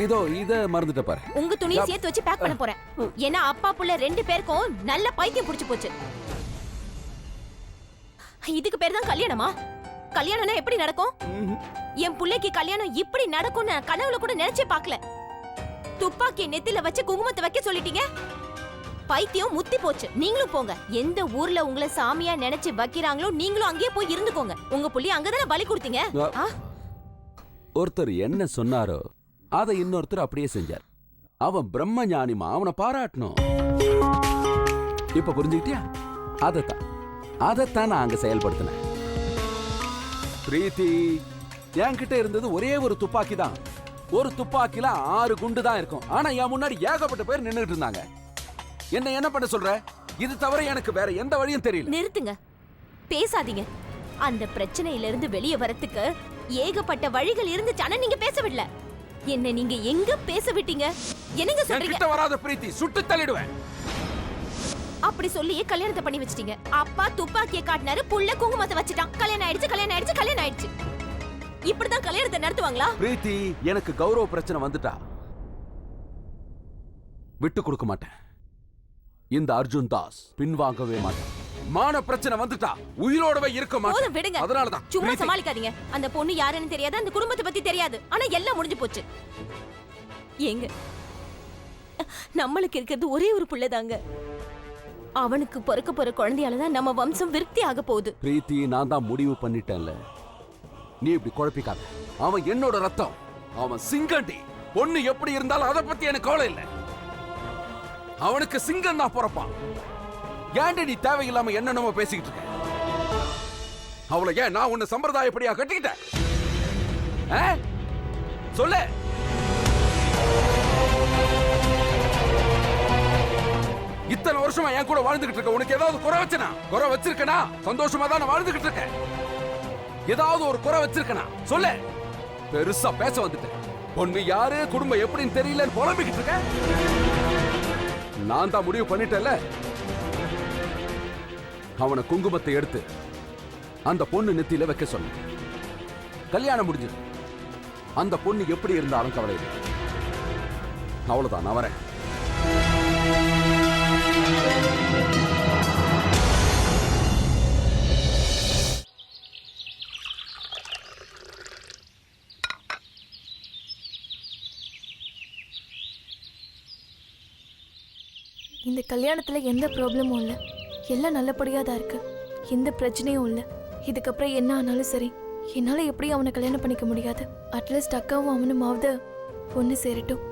இதோ இத மறந்துட்ட பாரு. உங்க துணியை சேர்த்து வச்சு பேக் பண்ண போறேன். ஏன்னா அப்பா புள்ள 2 பேருக்கும் நல்ல பைத்தியம் பிடிச்சு போச்சு. இதுக்கு பேர் தான் கல்யாணமா? கல்யாணம்னா எப்படி நடக்கும்? என் புள்ளைக்கு கல்யாணம் இப்படி நடக்கும்னு கனவுல கூட நினைச்சே பார்க்கல. துப்பாக்கி நெத்தில வச்சு குங்குமத்தை வைக்க சொல்லிட்டீங்க. பைத்தியம் முத்தி போச்சு. நீங்களும் போங்க. எந்த ஊர்ல உங்களை சாமியா நினைச்சு வைக்கிறாங்களோ நீங்களும் அங்கேயே போய் இருந்துக்கோங்க. உங்க புள்ளி அங்கதானே பலி கொடுத்தீங்க. ஒருத்தர் என்ன சொன்னாரோ அதை இன்னொருத்தர் அப்படியே செஞ்சார். அவன் பிரம்ம ஞானிமா, அவனை பாராட்டணும். இப்ப புரிஞ்சுக்கிட்டியா? அதைத்தான் நான் அங்க செயல்படுத்தினேன். பிரீத்தி, என்கிட்ட இருந்தது ஒரே ஒரு துப்பாக்கி தான். ஒரு துப்பாக்கில 6 குண்டு தான் இருக்கும். ஆனா என் முன்னாடி ஏகப்பட்ட பேர் நின்னுட்டு இருந்தாங்க. என்ன பண்ண சொல்ற? இது தவிர எனக்கு வேற எந்த வழியும் தெரியல. நிறுத்துங்க, பேசாதீங்க. அந்த பிரச்சனையில இருந்து வெளியே வரத்துக்கு ஏகப்பட்ட வழிகள் இருந்துச்சு. ஆனா நீங்க பேச விடல. என்ன நீங்க எங்க பேச விட்டீங்க? என்னங்க சொல்றீங்க? கிட்ட வராத பிரீத்தி, சுட்டு தள்ளிடுவேன். அப்படி சொல்லி கல்யாணத்தை பண்ணி வச்சிட்டீங்க. அப்பா துப்பாக்கியை காட்டினாரு, புள்ள குங்குமத்தை வச்சிட்டான். கல்யாணம் ஆயிடுச்சு. இப்படிதான் கல்யாணத்தை நடத்துவாங்களா? பிரீத்தி, எனக்கு கௌரவ பிரச்சனை வந்துட்டா விட்டு கொடுக்க மாட்டேன். இந்த அர்ஜுன் தாஸ் பின்வாங்கவே மாட்டேன். மான பிரச்சனை வந்துட்டா உயிரோடவே இருக்க மாட்டேன். விடுங்க. அதனாலதான் சும்மா சமாளிக்காதீங்க. அந்த பொண்ணு யாருன்னு தெரியாது, அந்த குடும்பத்தை பத்தி தெரியாது. ஆனா எல்லாம் முடிஞ்சு போச்சு. ஏங்க, நம்மளுக்கு இருக்கிறது ஒரே ஒரு புள்ளதாங்க. அவனுக்கு பிறக்க போற குழந்தையாலதான் நம்ம வம்சம் விருத்தி ஆக போகுது. பிரீத்தி, நான் தான் முடிவு பண்ணிட்டேன்ல. நீ இப்படி குழப்பிக்காத. அவன் என்னோட ரத்தம். அவன் சிங்கண்டி. பொண்ணு எப்படி இருந்தாலும் அதை பத்தி எனக்கு கவலை இல்லை. அவனுக்கு சிங்கம் தான் பிறப்பான். ஏன்டி நீ தேவையில்லாம என்னென்னமோ பேசிக்கிட்டு இருக்க? அவளை ஏன் நான் உன்னை சம்பிரதாயப்படியா கட்டிக்கிட்டேன்? சொல்லு. இத்தனை வருஷமா என் கூட வாழ்ந்துகிட்டு இருக்க. உனக்கு ஏதாவது குறை வச்சிருக்கனா? சந்தோஷமா தான் வாழ்ந்துகிட்டு இருக்கேன். ஏதாவது ஒரு குறை வச்சிருக்கனா? சொல்லு. பெருசா பேச வந்துட்டேன். பொண்ணு யாரு, குடும்பம் எப்படின்னு தெரியலன்னு புலம்பிக்கிட்டு இருக்க. நான் தான் முடிவு பண்ணிட்டேன்ல. அவனை குங்குமத்தை எடுத்து அந்த பொண்ணு நெத்தியில வைக்க சொன்ன. கல்யாணம் முடிஞ்சது. அந்த பொண்ணு எப்படி இருந்தாலும் கவலை இல்லை. அவ்வளவுதான், நான் வரேன். இந்த கல்யாணத்துல எந்த ப்ராப்ளமும் இல்லை. எல்லாம் நல்லபடியா தான் இருக்கு. எந்த பிரச்சனையும் இல்லை. இதுக்கப்புறம் என்ன ஆனாலும் சரி, என்னால எப்படி அவனை கல்யாணம் பண்ணிக்க முடியாது. அட்லீஸ்ட் அக்காவும் அவனுமாவது ஒன்று சேரட்டும்.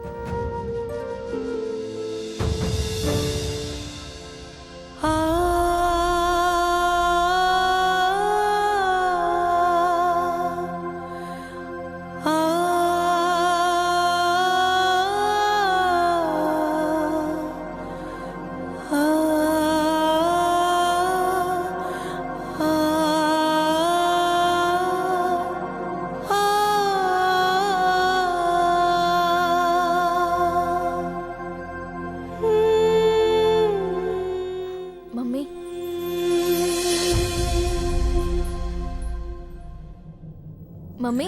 மம்மி,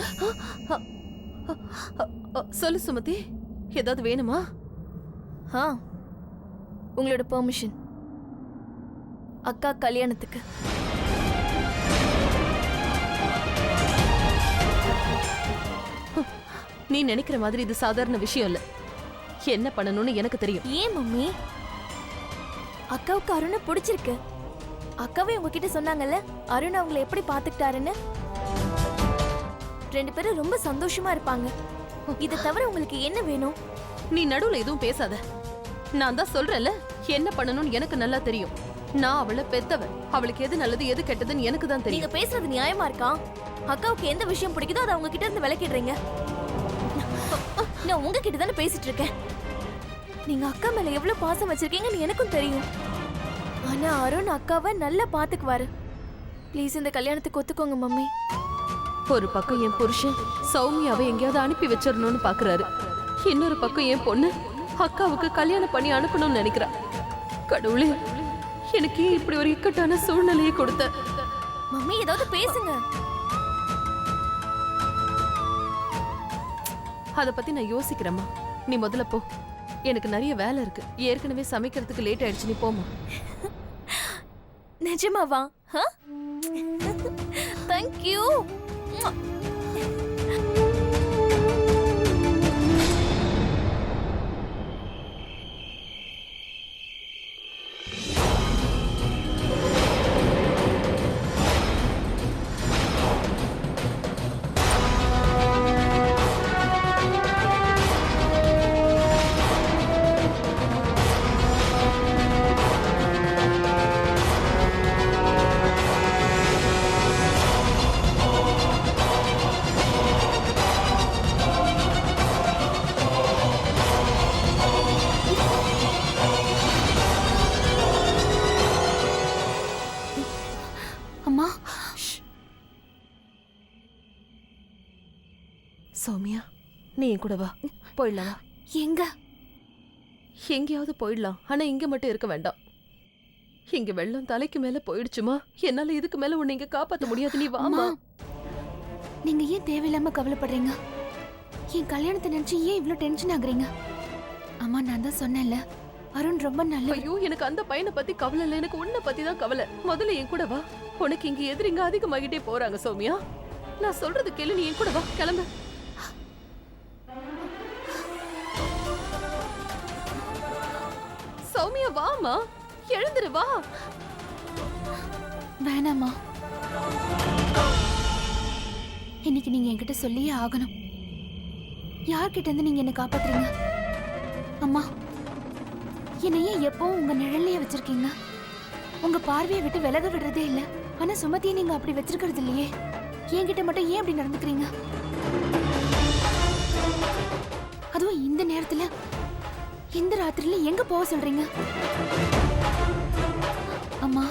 சொல்லு சுமதி, ஏதாவது வேணுமா? உங்களோட பெர்மிஷன் அக்கா கல்யாணத்துக்கு. நீ நினைக்கிற மாதிரி இது சாதாரண விஷயம் இல்ல. என்ன பண்ணணும்னு எனக்கு தெரியும். ஏன் மம்மி? அக்காவுக்கு அருணை பிடிச்சிருக்கு. அக்காவே உங்ககிட்ட சொன்னாங்கல்ல அருண் அவங்களை எப்படி பாத்துக்கிட்டாருன்னு. 2 பேரும் ரொம்ப சந்தோஷமா இருப்பாங்க. இதை தவிர உங்களுக்கு என்ன வேணும்? நீ நடுவுல எதுவும் பேசாத. நான் தான் சொல்றேன்ல, என்ன பண்ணணும்னு எனக்கு நல்லா தெரியும். நான் அவளை பெத்தவ. அவளுக்கு எது நல்லது எது கெட்டதுன்னு எனக்கு தான் தெரியும். நீங்க பேசுறது நியாயமா இருக்கா? அக்காவுக்கு எந்த விஷயம் பிடிக்குதோ அதை அவங்க கிட்ட இருந்து விலக்கிடுறீங்க. நான் உங்ககிட்ட தானே பேசிட்டு இருக்கேன். நீங்க அக்கா மேல எவ்வளவு பாசம் வச்சிருக்கீங்கன்னு எனக்கும் தெரியும். ஆனா அருண் அக்காவை நல்லா பாத்துக்குவாரு. ப்ளீஸ் இந்த கல்யாணத்துக்கு ஒத்துக்கோங்க மம்மி. ஒரு பக்கம் என் புருஷன் சௌமியாவை எங்கேயாவது அனுப்பி வச்சிடணும்னு பாக்குறாரு. இன்னொரு பக்கம் என் பொண்ணு அக்காவுக்கு கல்யாணம் பண்ணி அனுப்பணும்னு நினைக்கிறா. கடவுளே, எனக்கு இப்படி ஒரு இக்கட்டான சூழ்நிலையை கொடுத்த. மம்மி ஏதாவது பேசுங்க. அத பத்தி நான் யோசிக்கிறேம்மா. நீ முதல்ல போ, எனக்கு நிறைய வேலை இருக்கு. ஏற்கனவே சமைக்கிறதுக்கு லேட் ஆயிடுச்சு, நீ போமா. நிஜமாவா? தேங்க்யூ. அம்மா, சௌமியா, நீ என் கூட வா, போயிடலாம். எங்க? எங்கேயாவது போயிடலாம், ஆனா இங்க மட்டும் இருக்க வேண்டாம். இங்க வெள்ளம் தலைக்கு மேல போயிடுச்சுமா, என்னால இதுக்கு மேல உன்னை இங்க காப்பாத்த முடியாது. நீ வாமா. நீங்க ஏன் தேவையில்லாம கவலைப்படுறீங்க? என் கல்யாணத்தை நினைச்சு ஏன் இவ்ளோ டென்ஷன் ஆகுறீங்க? அம்மா, நான் தான் சொன்னேன்ல, அருண் ரொம்ப நல்ல. ஐயோ, எனக்கு அந்த பையனை பத்தி கவலை இல்ல, எனக்கு உன்னை பத்தி தான் கவலை. முதல்ல என் கூட வா. உனக்கு இங்க எதிரிங்க அதிகமாகிட்டே போறாங்க சௌமியா. நான் சொல்றது கேளு, நீ என் கூட வா, கிளம்பு. சௌமியா வாமா, எழுந்துரு வா. வேணாம்மா, இன்னைக்கு நீங்க என்கிட்ட சொல்லியே ஆகணும். யார்கிட்ட இருந்து நீங்க என்ன காப்பாத்துறீங்க? அம்மா, என்னை ஏன் எப்பவும் உங்க நிழல்லையே வச்சிருக்கீங்க? உங்க பார்வையை விட்டு விலக விடுறதே இல்ல. ஆனா சுமதியை நீங்க அப்படி வச்சிருக்கிறது இல்லையே. என்கிட்ட மட்டும் ஏன் அப்படி நடந்துக்கிறீங்க? அதுவும் இந்த நேரத்துல, இந்த ராத்திரில எங்க போக சொல்றீங்க? அம்மா,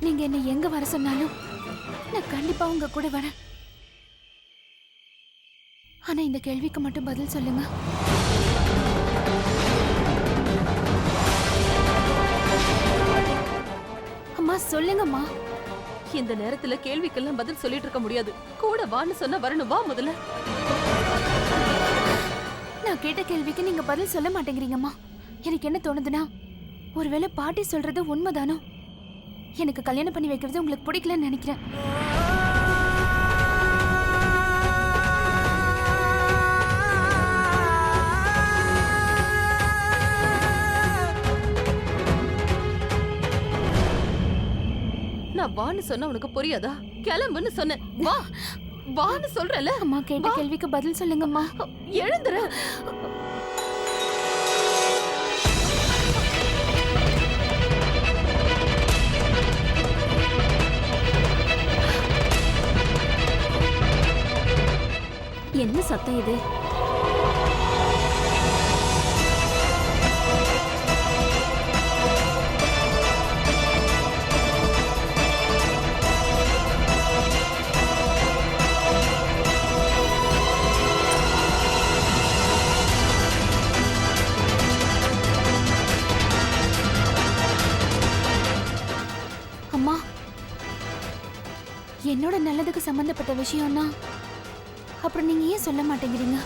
நீங்க என்ன எங்க வர சொன்னாலும் நான் கண்டிப்பா உங்க கூட வரேன். ஆனா இந்த கேள்விக்கு மட்டும் பதில் சொல்லுங்க. அம்மா, சொல்லுங்கம்மா. இந்த நேரத்துல கேள்விக்கெல்லாம் பதில் சொல்லிட்டு இருக்க முடியாது. கூட வான்னு சொன்னா வரணும், வா முதல்ல. நான் கேட்ட கேள்விக்கு நீங்க பதில் சொல்ல மாட்டேங்கிறீங்கம்மா. எனக்கு என்ன தோணுதுன்னா, ஒருவேளை பாட்டி சொல்றது உண்மைதானோ? எனக்கு கல்யாணம் பண்ணி வைக்கிறது உங்களுக்கு பிடிக்கலன்னு நினைக்கிறேன். நான் வான்னு சொன்னா உனக்கு புரியாதா? கிளம்புன்னு சொன்னேன், வா வான்னு சொல்றல. அம்மா, கேட்ட கேள்விக்கு பதில் சொல்லுங்கம்மா. எழுந்துரு. என்ன சத்தம் இது? அம்மா, என்னோட நல்லதுக்கு சம்பந்தப்பட்ட விஷயம்னா அப்புறம் நீங்க ஏன் சொல்ல மாட்டேங்கிறீங்க?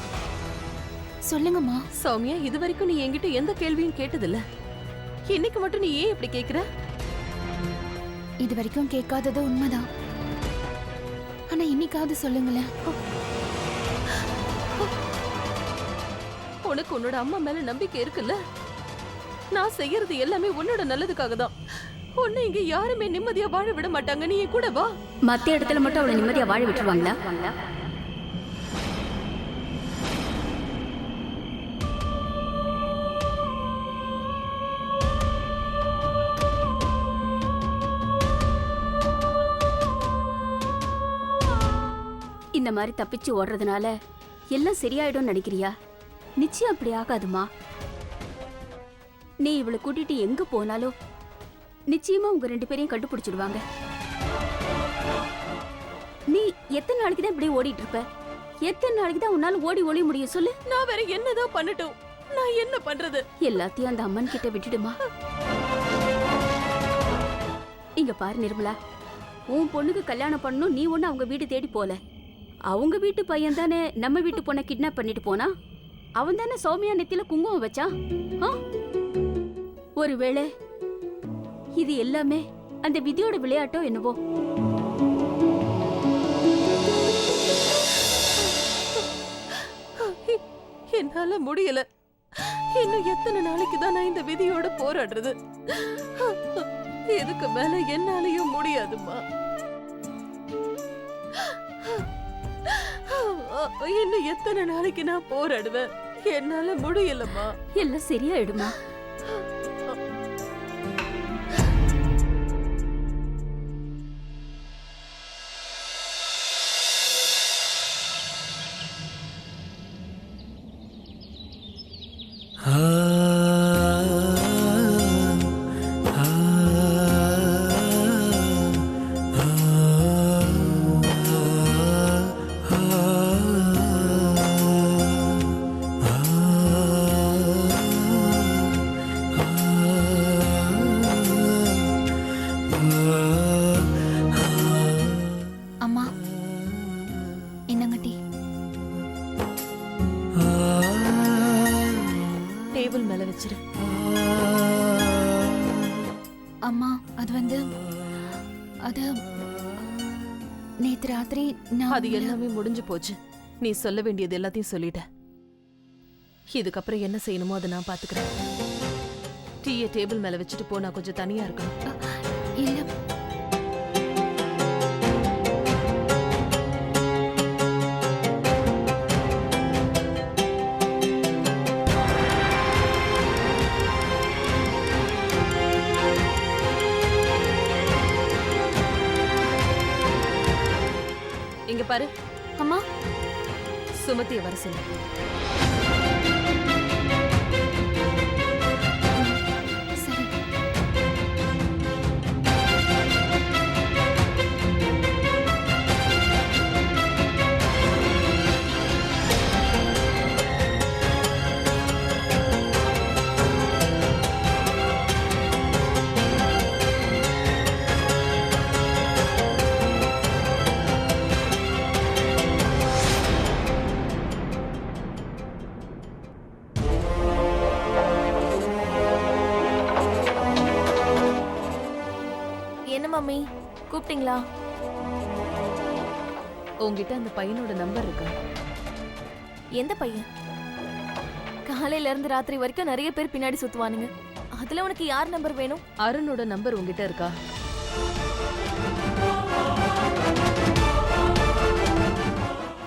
சொல்லுங்கம்மா. சௌமியா, இது வரைக்கும் நீ என்கிட்ட எந்த கேள்வியும் கேட்டதில்ல. இன்னைக்கு மட்டும் நீ ஏன் இப்படி கேக்குற? இது வரைக்கும் கேட்காதது உண்மைதான். ஆனா இன்னைக்காவது சொல்லுங்களேன். உனக்கு உன்னோட அம்மா மேல நம்பிக்கை இருக்குல்ல? நான் செய்யறது எல்லாமே உன்னோட நல்லதுக்காக தான். உன்னை இங்க யாருமே நிம்மதியா வாழ விட மாட்டாங்க. நீ கூட வா. மத்த இடத்துல மட்டும் அவளை நிம்மதியா வாழ விட்டுருவாங்களா? இந்த மாதிரி தப்பிச்சு ஓடுறதுனால எல்லாம் சரியாயிடும் நினைக்கிறியா? நிச்சயம் அப்படி ஆகாதுமா. நீ இவளை கூட்டிட்டு எங்க போனாலும் நிச்சயமா உங்க 2 பேரையும் கண்டுபிடிச்சிடுவாங்க. நீ எத்தனை நாளைக்கு தான் இப்படி ஓடிட்டு இருப்ப? எத்தனை நாளைக்கு தான் உன்னால ஓடி ஒளிய முடியும் சொல்லு? நான் வேற என்னதான் பண்ணட்டும்? நான் என்ன பண்றது? எல்லாத்தையும் அந்த அம்மன் கிட்ட விட்டுடுமா. இங்க பாரு நிர்மலா, உன் பொண்ணுக்கு கல்யாணம் பண்ணணும், நீ ஒண்ணு அவங்க வீடு தேடி போல. அவங்க வீட்டு பையன் தானே நம்ம வீட்டு பொண்ணை கிட்னாப் பண்ணிட்டு போனா. அவன் தானே சௌமியா நெத்தியில குங்குமம் வச்சான். ஆ? ஒருவேளை இது எல்லாமே அந்த விதியோட விளையாட்டோ என்னவோ. என்னால முடியல. இன்னும் எத்தனை நாளைக்கு தான் நான் இந்த விதியோட போராடுறது? இதுக்கு மேல என்னாலயும் முடியாதுமா. இன்னும் எத்தனை நாளைக்கு நான் போராடுவேன்? என்னால முடியலம்மா. எல்லாம் சரியாயிடுமா. அம்மா என்னங்க டீ? டேபிள் மேல வச்சிரு. அம்மா அது நேத்து ராத்திரி அது எல்லாமே முடிஞ்சு போச்சு. நீ சொல்ல வேண்டியது எல்லாத்தையும் சொல்லிட்ட. இதுக்கப்புறம் என்ன செய்யணுமோ அதை நான் பாத்துக்கிறேன். டீயை டேபிள் மேல வச்சுட்டு போ. நான் கொஞ்சம் தனியா இருக்கணும். இல்ல இங்க பாரு. அம்மா சுமதிய வர சொல்லு. சரி. என்ன மம்மி கூப்பிட்டீங்களா? உங்ககிட்ட அந்த பையனோட நம்பர் இருக்கா? எந்த பையன்? காலையில இருந்து ராத்திரி வரைக்கும் நிறைய பேர் பின்னாடி சுத்துவானுங்க. அதுல உனக்கு யார் நம்பர் வேணும்? அருணோட நம்பர் உங்ககிட்ட இருக்கா?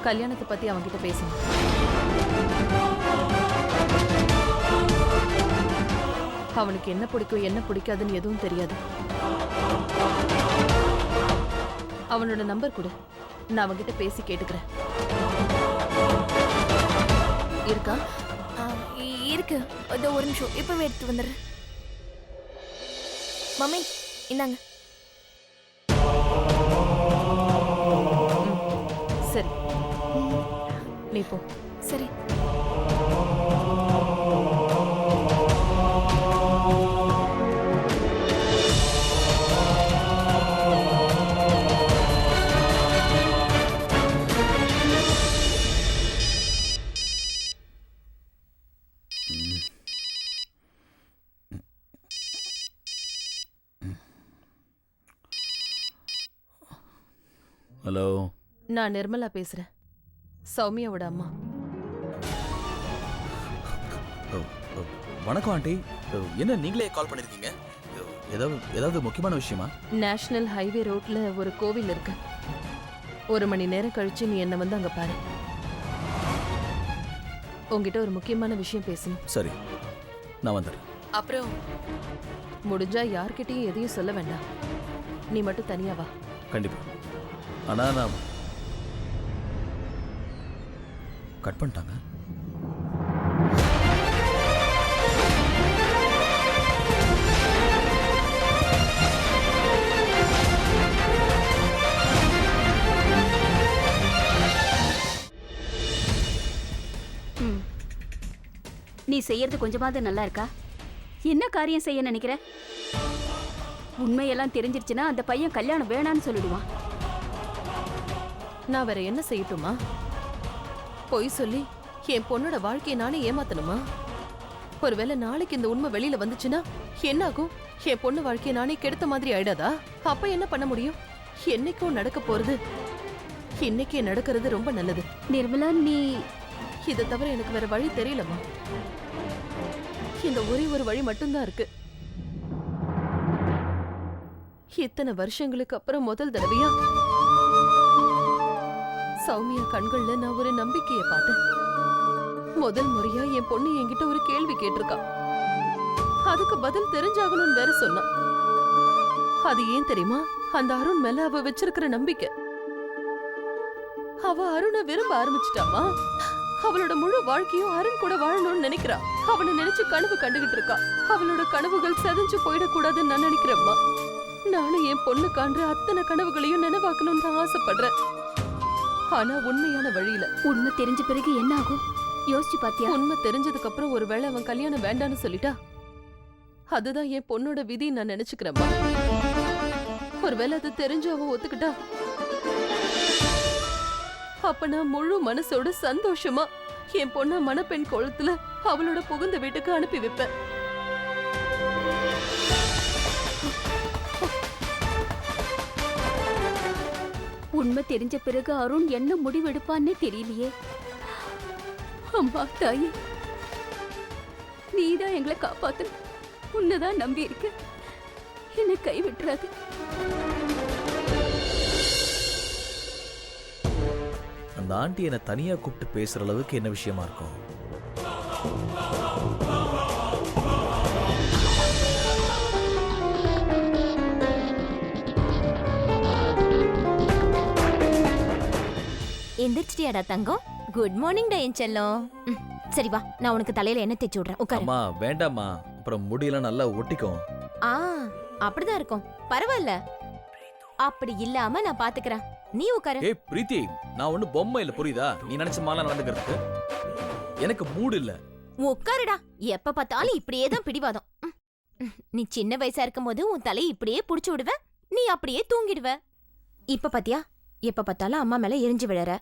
கல்யாணத்தை பத்தி அவன்கிட்ட பேசணும். அவனுக்கு என்ன பிடிக்கும் என்ன பிடிக்காதுன்னு எதுவும் தெரியாது. அவனோட நம்பர் கொடு. நான் அவன்கிட்ட பேசி கேட்டுக்கிறேன். இருக்கா? இருக்கு. இதோ ஒரு நிமிஷம், இப்பவே எடுத்து வந்துடுறேன். மம்மி இந்தாங்க. சரி, நீ போ. சரி. ஹலோ, நான் நிர்மலா பேசுறேன், சௌமியாவோட அம்மா. வணக்கம் ஆண்டி. என்ன நீங்களே கால் பண்ணிருக்கீங்க? ஏதாவது முக்கியமான விஷயமா? நேஷனல் ஹைவே ரோட்ல ஒரு கோவில் இருக்கு. 1 மணி நேரம் கழிச்சு நீ என்ன வந்து அங்க பாரு. உங்ககிட்ட ஒரு முக்கியமான விஷயம் பேசணும். சரி, நான் வந்துடுறேன். அப்புறம் முடிஞ்சா யார்கிட்டயும் எதையும் சொல்ல வேண்டாம். நீ மட்டும் தனியா வா. கண்டிப்பா. ஆனா நான் கட் பண்ணிட்டாங்க. நீ செய்யறது கொஞ்சமாவது நல்லா இருக்கா? என்ன காரியம் செய்ய நினைக்கிற? உண்மையெல்லாம் தெரிஞ்சிருச்சுன்னா அந்த பையன் கல்யாணம் வேணான்னு சொல்லிடுவான். நான் வேற என்ன செய்யட்டுமா? பொய் சொல்லி என் பொண்ணோட வாழ்க்கையை நானே ஏமாத்தணுமா? ஒருவேளை நாளைக்கு இந்த உண்மை வெளியில வந்துச்சுன்னா என்ன ஆகும்? என் பொண்ணு வாழ்க்கையை நானே கெடுத்த மாதிரி ஆயிடாதா? அப்ப என்ன பண்ண முடியும்? என்னைக்கும் நடக்க போறது இன்னைக்கே நடக்கிறது ரொம்ப நல்லது. நிர்மலா, நீ இதை தவிர எனக்கு வேற வழி தெரியலம்மா. இந்த ஒரே ஒரு வழி மட்டும்தான் இருக்கு. இத்தனை வருஷங்களுக்கு அப்புறம் முதல் தடவையா சௌமியா கண்கள்ல நான் ஒரு நம்பிக்கைய பார்த்தேன். முதல் முறையா என் பொண்ணு என்கிட்ட ஒரு கேள்வி கேட்டிருக்கா. அதுக்கு பதில் தெரிஞ்சாகணும்னு வேற சொன்னான். அது ஏன் தெரியுமா? அந்த அருண் மேல அவ வச்சிருக்கிற நம்பிக்கை. அவ அருணை விரும்ப ஆரம்பிச்சிட்டாமா. அவளோட முழு வாழ்க்கையும் அருண் கூட வாழணும்னு நினைக்கிறா. அவனை நினைச்சு கனவு கண்டுகிட்டு இருக்கா. அவளோட கனவுகள் செதஞ்சு போயிடக்கூடாதுன்னு நான் நினைக்கிறேம்மா. நானும் என் பொண்ணு காண்ற அத்தனை கனவுகளையும் நினைவாக்கணும்னு தான் ஆசைப்படுறேன். ஆனா உண்மையான வழியில. உண்மை தெரிஞ்ச பிறகு என்ன ஆகும் யோசிச்சு பாத்தியா? உண்மை தெரிஞ்சதுக்கு அப்புறம் ஒருவேளை அவன் கல்யாணம் வேண்டான்னு சொல்லிட்டா அதுதான் என் பொண்ணோட விதி நான் நினைச்சுக்கிறேம்மா. ஒருவேளை அது தெரிஞ்சு அவன் ஒத்துக்கிட்டா அப்ப நான் முழு மனசோட சந்தோஷமா என் பொண்ண மணப்பெண் கோலத்துல அவளோட புகுந்த வீட்டுக்கு அனுப்பி வைப்பேன். உண்மை தெரிஞ்ச பிறகு அருண் என்ன முடிவெடுப்பான்னே தெரியலையே. அம்மா தாயே, நீதான் எங்களை காப்பாத்து. உன்னதான் நம்பி இருக்க. என்னை கை விட்டுறாது. அந்த ஆண்டி என்னை தனியா கூப்பிட்டு பேசுற அளவுக்கு என்ன விஷயமா இருக்கும்? எந்திரிச்சிட்டியாடா தங்கம்? குட் மார்னிங் டா என் செல்லம். சரி வா, நான் உனக்கு தலையில எண்ணெய் தேய்ச்சி விடுறேன். உட்காரு. அம்மா வேண்டாம்மா, அப்புறம் முடியெல்லாம் நல்லா ஒட்டிக்கும். ஆ, அப்படிதான் இருக்கும். பரவாயில்ல, அப்படி இல்லாம நான் பாத்துக்கிறேன். நீ உட்காரு. ஏய் பிரீத்தி, நான் ஒண்ணு பொம்மை இல்ல, புரியுதா? நீ நினைச்ச மாதிரிலாம் நடந்துக்கிறதுக்கு எனக்கு மூடு இல்ல. உட்காருடா. எப்ப பார்த்தாலும் இப்படியே தான் பிடிவாதம். நீ சின்ன வயசா இருக்கும்போது உன் தலையை இப்படியே புடிச்சு விடுவ, நீ அப்படியே தூங்கிடுவ. இப்ப பாத்தியா, எப்ப பார்த்தாலும் அம்மா மேல எரிஞ்சு விழற.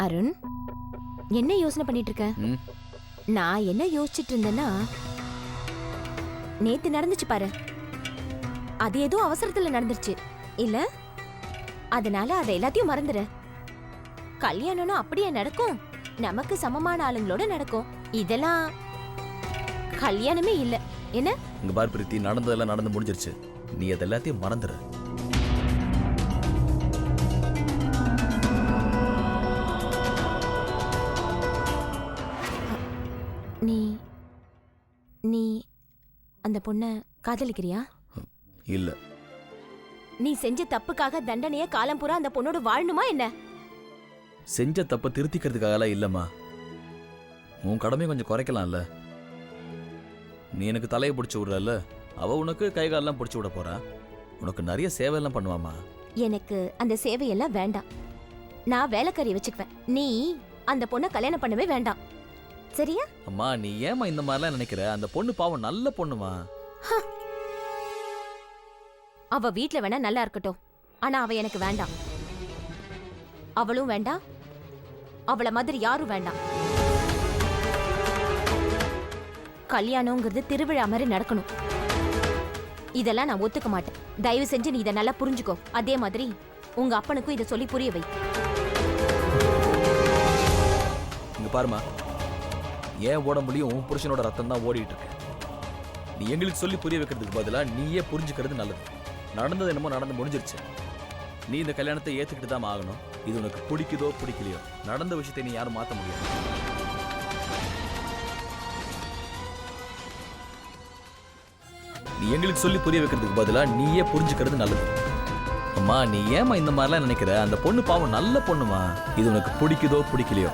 அருண், என்ன யோசனை பண்ணிட்டு இருக்க? நான் என்ன யோசிச்சுட்டு இருந்தேன்னா, நேத்து நடந்துச்சு பாரு, அது ஏதோ அவசரத்துல நடந்துருச்சு இல்ல? அதனால அதை எல்லாத்தையும் மறந்துரு. கல்யாணம்னா அப்படியே நடக்கும், நமக்கு சமமான ஆளுங்களோட நடக்கும். இதெல்லாம் கல்யாணமே இல்ல. என்ன? இங்க பாரு பிரீத்தி, நடந்ததெல்லாம் நடந்து முடிஞ்சிருச்சு. நீ அது எல்லாத்தையும் மறந்துரு. நீ நீ அந்த பொண்ண காதலிக்கிறியா? இல்ல. நீ செஞ்ச தப்புக்காக தண்டனைய காலம் பூரா அந்த பொண்ணோட வாழணுமா என்ன? செஞ்ச தப்ப திருத்திக்கிறதுக்காகலாம் இல்லம்மா. உன் கடமையை கொஞ்சம் குறைக்கலாம்ல. நீ எனக்கு தலையை பிடிச்சி விடுறல்ல, அவ உனக்கு கை காலெல்லாம் பிடிச்சி விட போறா. உனக்கு நிறைய சேவை எல்லாம் பண்ணுவாமா. எனக்கு அந்த சேவையெல்லாம் வேண்டாம். நான் வேலைக்காரி வச்சுக்குவேன். நீ அந்த பொண்ணை கல்யாணம் பண்ணவே வேண்டாம், சரியா? அம்மா நீ ஏமா இந்த மாதிரிலாம் நினைக்கிற? அந்த பொண்ணு பாவம் நல்ல பொண்ணுமா. அவ வீட்ல வேணா நல்லா இருக்கட்டும், ஆனா அவ எனக்கு வேண்டாம். அவளும் வேண்டாம், அவள மாதிரி யாரும் வேண்டாம். கல்யாணம்ங்கிறது திருவிழா மாதிரி நடக்கணும். இதெல்லாம் நான் ஒத்துக்க மாட்டேன். தயவு செஞ்சு நீ இதை நல்லா புரிஞ்சுக்கோ. அதே மாதிரி உங்க அப்பனுக்கும் இதை சொல்லி புரிய வை. இங்க பாருமா, ஏன் ஓட முடியும்? உன் புருஷனோட ரத்தம் தான் ஓடிட்டு இருக்கு. நீ எங்களுக்கு சொல்லி புரிய வைக்கிறதுக்கு பதிலா நீயே புரிஞ்சுக்கிறது நல்லது. நடந்தது என்னமோ நடந்து முடிஞ்சிருச்சு. நீ இந்த கல்யாணத்தை ஏத்துக்கிட்டு தான் ஆகணும். இது உனக்கு பிடிக்குதோ பிடிக்கலையோ, நடந்த விஷயத்தை நீ யாரும் மாத்த முடியாது. நீ எங்களுக்கு சொல்லி புரிய வைக்கிறதுக்கு பதிலா நீயே புரிஞ்சுக்கிறது நல்லது. அம்மா நீ ஏமா இந்த மாதிரிலாம் நினைக்கிற? அந்த பொண்ணு பாவம் நல்ல பொண்ணுமா. இது உனக்கு பிடிக்குதோ பிடிக்கலையோ,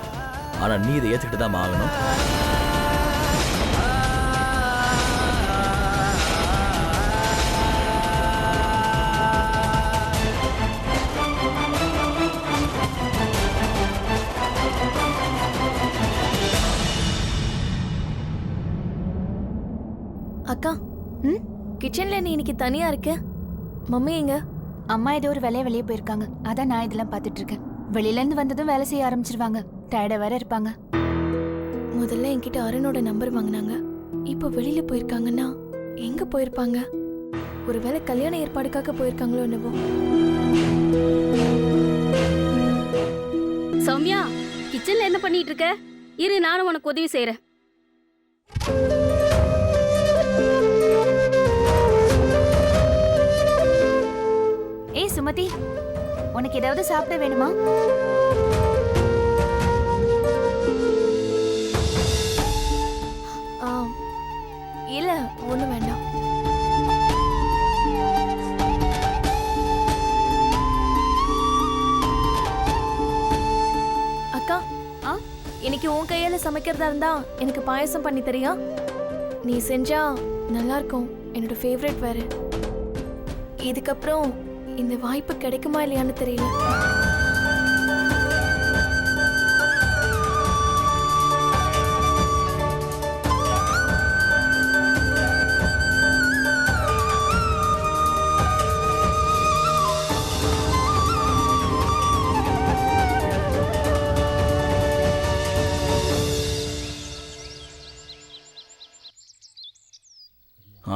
ஆனா நீ இதை ஏத்துக்கிட்டு தான் ஆகணும். அக்கா, கிச்சன்ல நீ இன்னைக்கு தனியா இருக்க? மம்மி எங்க? அம்மா ஏதோ ஒரு வேலையை வெளியே போயிருக்காங்க. அதான் நான் இதெல்லாம் பார்த்துட்டு இருக்கேன். வெளியில இருந்து வந்ததும் வேலை செய்ய ஆரம்பிச்சிருவாங்க. டயர்டா வேற இருப்பாங்க. முதல்ல என்கிட்ட அருணோட நம்பர் வாங்கினாங்க. இப்போ வெளியில போயிருக்காங்கன்னா எங்க போயிருப்பாங்க? ஒருவேளை கல்யாண ஏற்பாடுக்காக போயிருக்காங்களோ என்னவோ. சௌமியா, கிச்சன்ல என்ன பண்ணிட்டு இருக்க? இரு, நானும் உனக்கு உதவி செய்யறேன். ஏய் சுமதி, உனக்கு ஏதாவது சாப்பிட வேணுமா? இல்ல, ஒண்ணும் வேண்டாம். அக்கா, இன்னைக்கு உன் கையால சமைக்கிறதா இருந்தா எனக்கு பாயசம் பண்ணி தரியா? நீ செஞ்சா நல்லா இருக்கும். என்னோட ஃபேவரட் வேற. இதுக்கப்புறம் இந்த வாய்ப்பு கிடைக்குமா இல்லையான்னு தெரியல.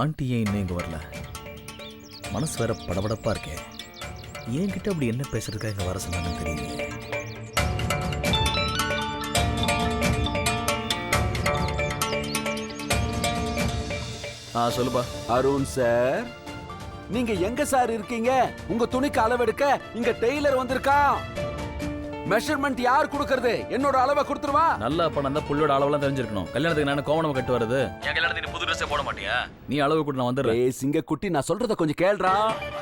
ஆண்டி ஏன் இன்னும் இங்கே வரல? மனசு வேற படபடப்பா இருக்கே. என்கிட்ட அப்படி என்ன பேசுறதுக்காக இங்கே வர சொன்னாங்கன்னு தெரியலையே. சொல்லுப்பா. அருண் சார், நீங்க எங்க சார் இருக்கீங்க? உங்க துணிக்கு அளவெடுக்க இங்க டெய்லர் வந்திருக்கான். மெஷர்மெண்ட் யார் கொடுக்கறது? என்னோட அளவை கொடுத்துருவா. நல்லா பணம் தான் புள்ளோட அளவெல்லாம் தெரிஞ்சிருக்கணும். கல்யாணத்துக்கு நான் கோவணம் கட்டு வருது. என் கல்யாணத்துக்கு நீ புது ட்ரெஸ்ஸே போட மாட்டியா? நீ அளவு கூட நான் வந்துடுறேன். ஏய் சிங்க குட்டி, நான் சொல்றத கொஞ்சம் கேளுடா.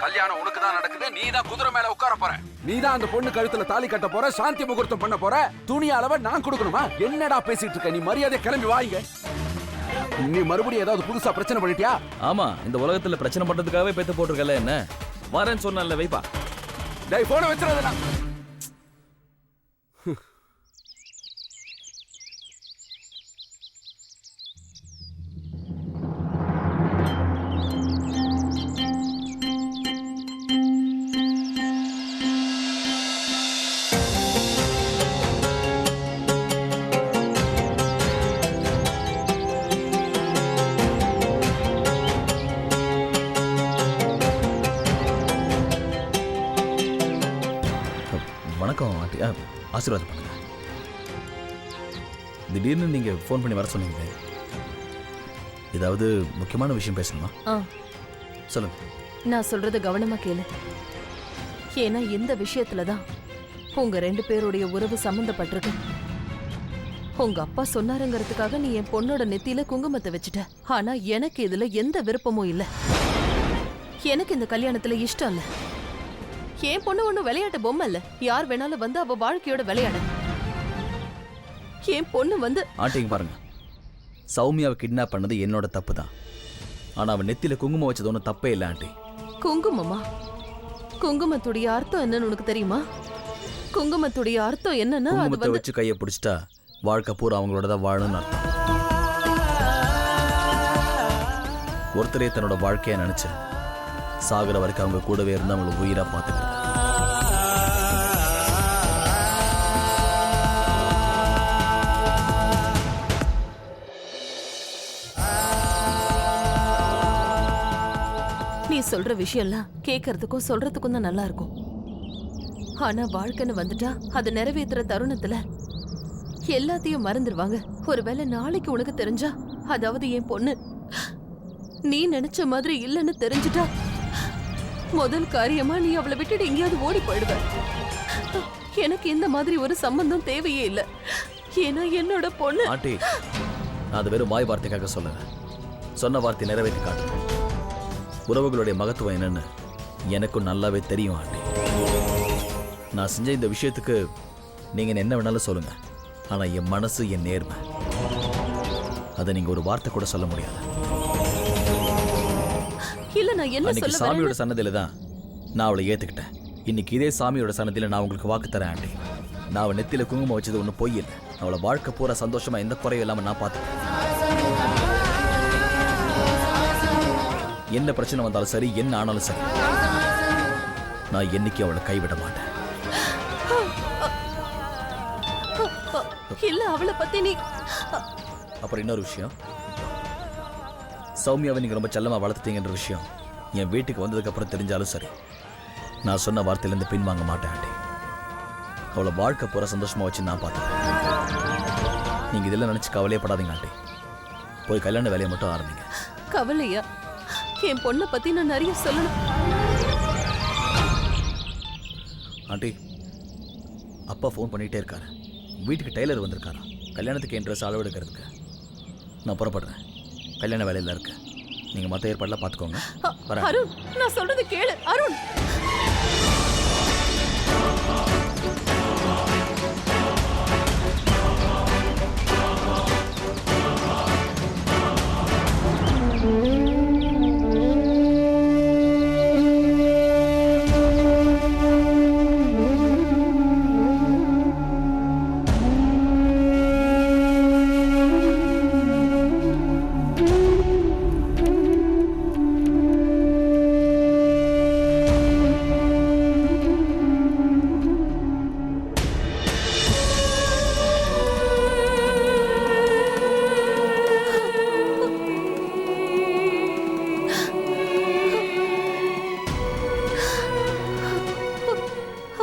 கல்யாணம் உனக்கு தான் நடக்குது. நீ தான் குதிரை மேல உட்கார போற. நீ தான் அந்த பொண்ணு கழுத்துல தாலி கட்ட போற. சாந்தி முகூர்த்தம் பண்ண போற. துணி அளவை நான் கொடுக்கணுமா? என்னடா பேசிட்டு இருக்க? நீ மரியாதை கிளம்பி வாங்க. நீ மறுபடியும் ஏதாவது புதுசா பிரச்சனை பண்ணிட்டியா? ஆமா, இந்த உலகத்துல பிரச்சனை பண்றதுக்காகவே பேத்த போட்டிருக்கல. என்ன வரேன்னு சொன்னல, வைப்பா. டேய் போன வச்சிராதடா. வணக்கம் ஆண்டி. ஆசீர்வாதம் பண்ணுங்க. திடீர்னு நீங்க ஃபோன் பண்ணி வர சொன்னீங்க. ஏதாவது முக்கியமான விஷயம் பேசணுமா? சொல்லுங்க. நான் சொல்றத கவனமா கேளு. ஏன்னா இந்த விஷயத்துலதான் உங்க 2 பேருடைய உறவு சம்பந்தப்பட்டிருக்கு. உங்க அப்பா சொன்னாருங்கிறதுக்காக நீ என் பொண்ணோட நெத்தியில குங்குமத்தை வச்சுட்ட. ஆனா எனக்கு இதுல எந்த விருப்பமும் இல்ல. எனக்கு இந்த கல்யாணத்துல இஷ்டம் இல்ல. என் பொண்ணு ஒண்ணும் விளையாட்டு பொம்மை இல்ல. யார் வேணாலும் வந்து அவ வாழ்க்கையோட விளையாட. என் பொண்ணு வந்து ஆண்டிங்க பாருங்க, சௌமியாவை கிட்னாப் பண்ணது என்னோட தப்பு தான். ஆனா அவன் நெத்தியில குங்குமம் வச்சது ஒன்றும் தப்பே இல்லை ஆண்டி. குங்குமமா? குங்குமத்துடைய அர்த்தம் என்னன்னு உனக்கு தெரியுமா? குங்குமத்துடைய அர்த்தம் என்னன்னா அது குங்குமத்தை வந்து வச்சு கையை பிடிச்சிட்டா வாழ்க்கை பூரா அவங்களோட தான் வாழணும்னு அர்த்தம். ஒருத்தரே தன்னோட வாழ்க்கையை நினைச்சு சாகுற வரைக்கும் அவங்க கூடவே இருந்து அவங்களை உயிரா பார்த்துக்கிறது. நீ சொல்ற விஷயம்லாம் கேட்கறதுக்கும் சொல்றதுக்கும் தான் நல்லா இருக்கும். ஆனா வாழ்க்கைன்னு வந்துட்டா அது நிறைவேற்றுற தருணத்துல எல்லாத்தையும் மறந்துடுவாங்க. ஒருவேளை நாளைக்கு உனக்கு தெரிஞ்சா, அதாவது என் பொண்ணு நீ நினைச்ச மாதிரி இல்லைன்னு தெரிஞ்சுட்டா, முதல் காரியமா நீ அவளை விட்டுட்டு எங்கேயாவது ஓடி போயிடுவ. எனக்கு இந்த மாதிரி ஒரு சம்பந்தம் தேவையே இல்லை. ஏன்னா என்னோட பொண்ணு. ஆண்டி, நான் அது வெறும் வாய் வார்த்தைக்காக சொல்லல. சொன்ன வார்த்தை நிறைவேற்றி காட்டு. உறவுகளுடைய மகத்துவம் என்னன்னு எனக்கும் நல்லாவே தெரியும் ஆண்டி. நான் செஞ்ச இந்த விஷயத்துக்கு நீங்க என்ன வேணாலும் சொல்லுங்க. ஆனா என் மனசு, என் நேர்மை, அதை நீங்க ஒரு வார்த்தை கூட சொல்ல முடியாது. இல்ல, நான் என்ன அன்னைக்கு சொல்ல சாமியோட சன்னதியில தான் நான் அவளை ஏத்துக்கிட்டேன். இன்னைக்கு இதே சாமியோட சன்னதியில நான் உங்களுக்கு வாக்கு தரேன் ஆண்டி. நான் அவள் நெத்தியில குங்குமம் வச்சது ஒன்றும் பொய் இல்லை. அவளை வாழ்க்கை பூரா சந்தோஷமா எந்த குறையும் இல்லாம நான் பார்த்துக்கிறேன். என்ன பிரச்சனை வந்தாலும் சரி, என்ன ஆனாலும் சரி, நான் என்னைக்கு அவளை கைவிட மாட்டேன். இல்ல அவளை பத்தி நீ அப்புறம் இன்னொரு விஷயம், சௌமியாவை நீங்க ரொம்ப செல்லமா வளர்த்துட்டீங்கன்ற விஷயம் என் வீட்டுக்கு வந்ததுக்கு அப்புறம் தெரிஞ்சாலும் சரி, நான் சொன்ன வார்த்தையிலேருந்து பின்வாங்க மாட்டேன் ஆண்டி. அவளை வாழ்க்கை பூரா சந்தோஷமா வச்சு நான் பார்த்தேன். நீங்க இதெல்லாம் நினைச்சு கவலையப்படாதீங்க ஆண்டி. போய் கல்யாண வேலையை மட்டும் ஆரம்பிங்க. கவலையா? என் பொண்ணை பத்தி நான் நிறைய சொல்லணும். ஆண்டி, அப்பா ஃபோன் பண்ணிட்டே இருக்காரு. வீட்டுக்கு டெய்லர் வந்திருக்காரா, கல்யாணத்துக்கு என் ட்ரெஸ் அளவெடுக்கிறதுக்கு. நான் புறப்படுறேன், கல்யாண வேலையில் இருக்கு. நீங்க மற்ற ஏற்பாடெல்லாம் பார்த்துக்கோங்க. வரேன். அருண், நான் சொல்றது கேளு அருண்.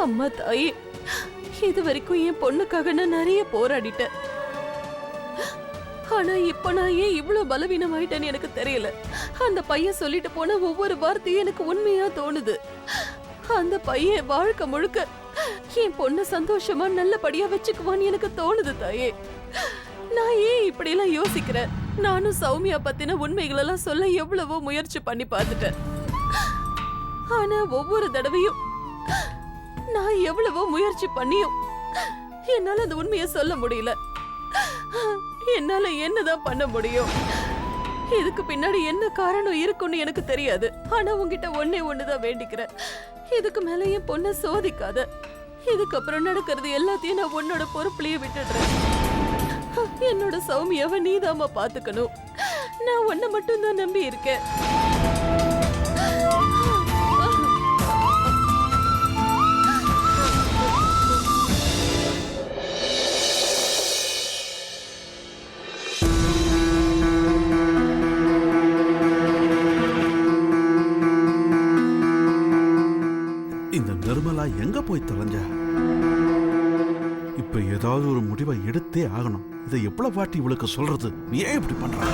அம்மா தாயே, இது வரைக்கும் என் பொண்ணுக்காக நான் நிறைய போராடிட்டேன். ஆனா இப்ப நான் ஏன் இவ்வளவு பலவீனமாயிட்டேன்னு எனக்கு தெரியல. அந்த பையன் சொல்லிட்டு போன ஒவ்வொரு வார்த்தையும் எனக்கு உண்மையா தோணுது. அந்த பையன் வாழ்க்கை முழுக்க என் பொண்ணு சந்தோஷமா நல்லபடியா வச்சுக்குவான்னு எனக்கு தோணுது தாயே. நான் ஏன் இப்படி எல்லாம் யோசிக்கிறேன்? நானும் சௌமியா பத்தின உண்மைகளெல்லாம் சொல்ல எவ்வளவோ முயற்சி பண்ணி பார்த்துட்டேன். ஆனா ஒவ்வொரு தடவையும் நான் எவ்வளவோ முயற்சி பண்ணியும் என்னால அந்த உண்மையை சொல்ல முடியல. என்னால என்னதான் பண்ண முடியும்? இதுக்கு பின்னாடி என்ன காரணம் இருக்குன்னு எனக்கு தெரியாது. ஆனா உன்கிட்ட ஒண்ணுதான் வேண்டிக்கிறேன், இதுக்கு மேல என் பொண்ணை சோதிக்காத. இதுக்கப்புறம் நடக்கிறது எல்லாத்தையும் நான் உன்னோட பொறுப்புலயே விட்டுடுறேன். என்னோட சௌமியாவை நீதாமா பாத்துக்கணும். நான் உன்னை மட்டும் தான் நம்பி இருக்கேன். நிர்மலா எங்க போய் தொலைஞ்சா? இப்ப ஏதாவது ஒரு முடிவை எடுத்தே ஆகணும். இதை எவ்வளவு வாட்டி இவளுக்கு சொல்றது? ஏன் இப்படி பண்றா?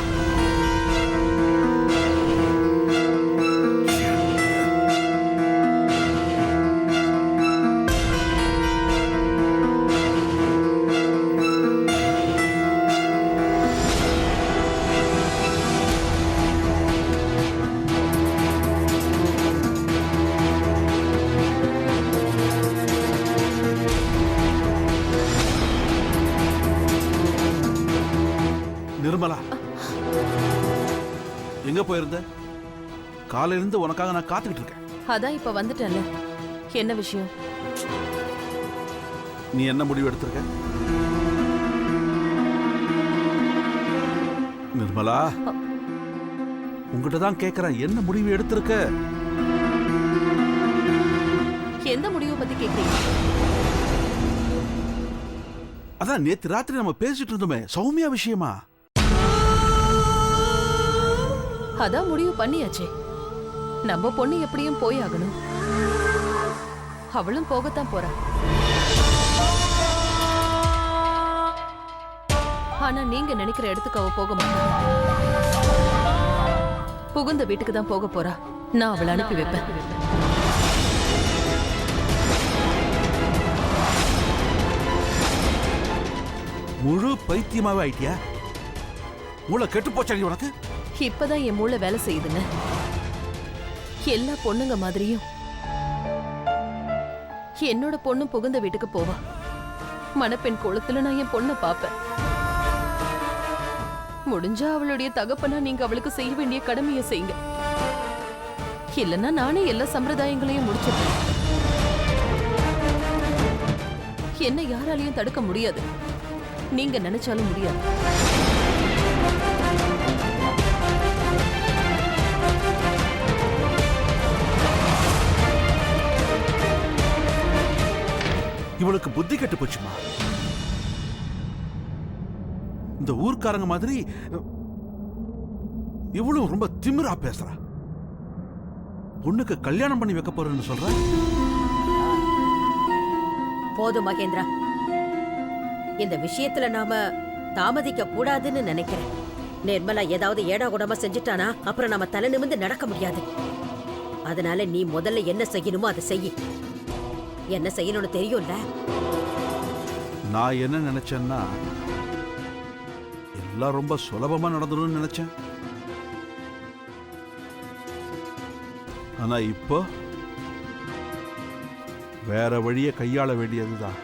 நிர்மலா, எங்க போயிருந்த? காலையிலிருந்து உனக்காக நான் காத்துக்கிட்டு இருக்கேன். அதான் இப்ப வந்துட்டேன்ல. என்ன விஷயம்? நீ என்ன முடிவு எடுத்திருக்க? நிர்மலா, உங்ககிட்ட தான் கேக்குறேன், என்ன முடிவு எடுத்திருக்க? எந்த முடிவை பத்தி கேக்குறீங்க? அதான் நேத்து ராத்திரி நம்ம பேசிட்டு இருந்தோமே, சௌமியா விஷயமா. அதான் முடிவு பண்ணியாச்சே. நம்ம பொண்ணு எப்படியும் போய் ஆகணும். அவளும் போகத்தான் போறா. ஆனா நீங்க நினைக்கிற இடத்துக்கு அவ போக மாட்டா. புகுந்த வீட்டுக்கு தான் போக போறா. நான் அவளை அனுப்பி வைப்பேன். முழு பைத்தியமாவே ஆயிட்டியா? மூளை கெட்டு போச்சாடி உனக்கு? இப்பதான் என் மூளை வேலை செய்யுதுங்க. எல்லா பொண்ணுங்க மாதிரியும் என்னோட பொண்ணு புகுந்த வீட்டுக்கு போவா. மணப்பெண் கோலத்துல நான் என் பொண்ணை பாப்பேன். முடிஞ்சா அவளுடைய தகப்பனா நீங்க அவளுக்கு செய்ய வேண்டிய கடமையை செய்யுங்க. இல்லைன்னா நானே எல்லா சம்பிரதாயங்களையும் முடிச்சிருக்கேன். என்ன யாராலையும் தடுக்க முடியாது. நீங்க நினைச்சாலும் முடியாது. இவளுக்கு புத்தி கெட்டு போச்சுமா. இந்த ஊர்க்காரங்க மாதிரி இவளும் ரொம்ப திமிரா பேசுறா. பொண்ணுக்கு கல்யாணம் பண்ணி வைக்க போறேன்னு சொல்ற. போதும் மகேந்திரா, இந்த விஷயத்துல நாம தாமதிக்க கூடாதுன்னு நினைக்கிறேன். நிர்மலா ஏதாவது ஏடா கூடமா செஞ்சுட்டானா அப்புறம் நாம தலை நிமிர்ந்து நடக்க முடியாது. அதனால நீ முதல்ல என்ன செய்யணுமோ அதை செய்ய. என்ன செய்யணும்னு தெரியும்ல. நான் என்ன நினைச்சேன்னா எல்லாம் ரொம்ப சுலபமா நடந்துடும் நினைச்சேன். ஆனா இப்போ வேற வழியை கையாள வேண்டியதுதான்.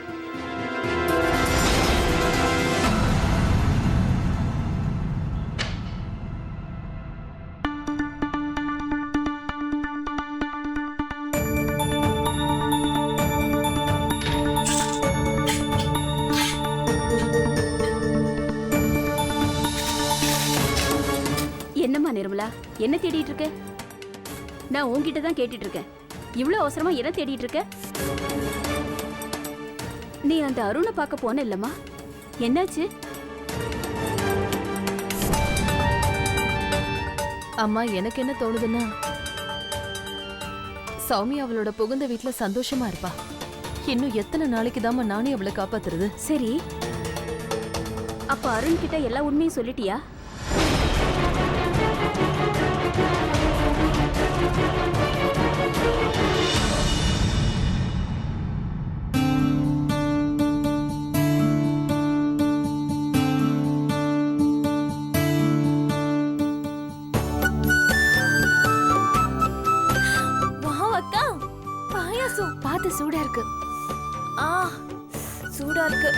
என்னம்மா நிர்மலா, என்ன தேடிட்டு இருக்க? நான் உன்கிட்ட தான் கேட்டுட்டு இருக்கேன். இவ்வளவு அவசரமா என்ன தேடிட்டு இருக்க? நீ அந்த அருணை பார்க்க போன இல்லம்மா, என்னாச்சு? அம்மா, எனக்கு என்ன தோணுதுன்னா, சௌமியா அவளோட புகுந்த வீட்டுல சந்தோஷமா இருப்பா. இன்னும் எத்தனை நாளைக்கு தாம்மா நானே அவளை காப்பாத்துறது? சரி, அப்ப அருண் கிட்ட எல்லா உண்மையும் சொல்லிட்டியா? பார்த்து சூடா இருக்கு. சூடா இருக்கு.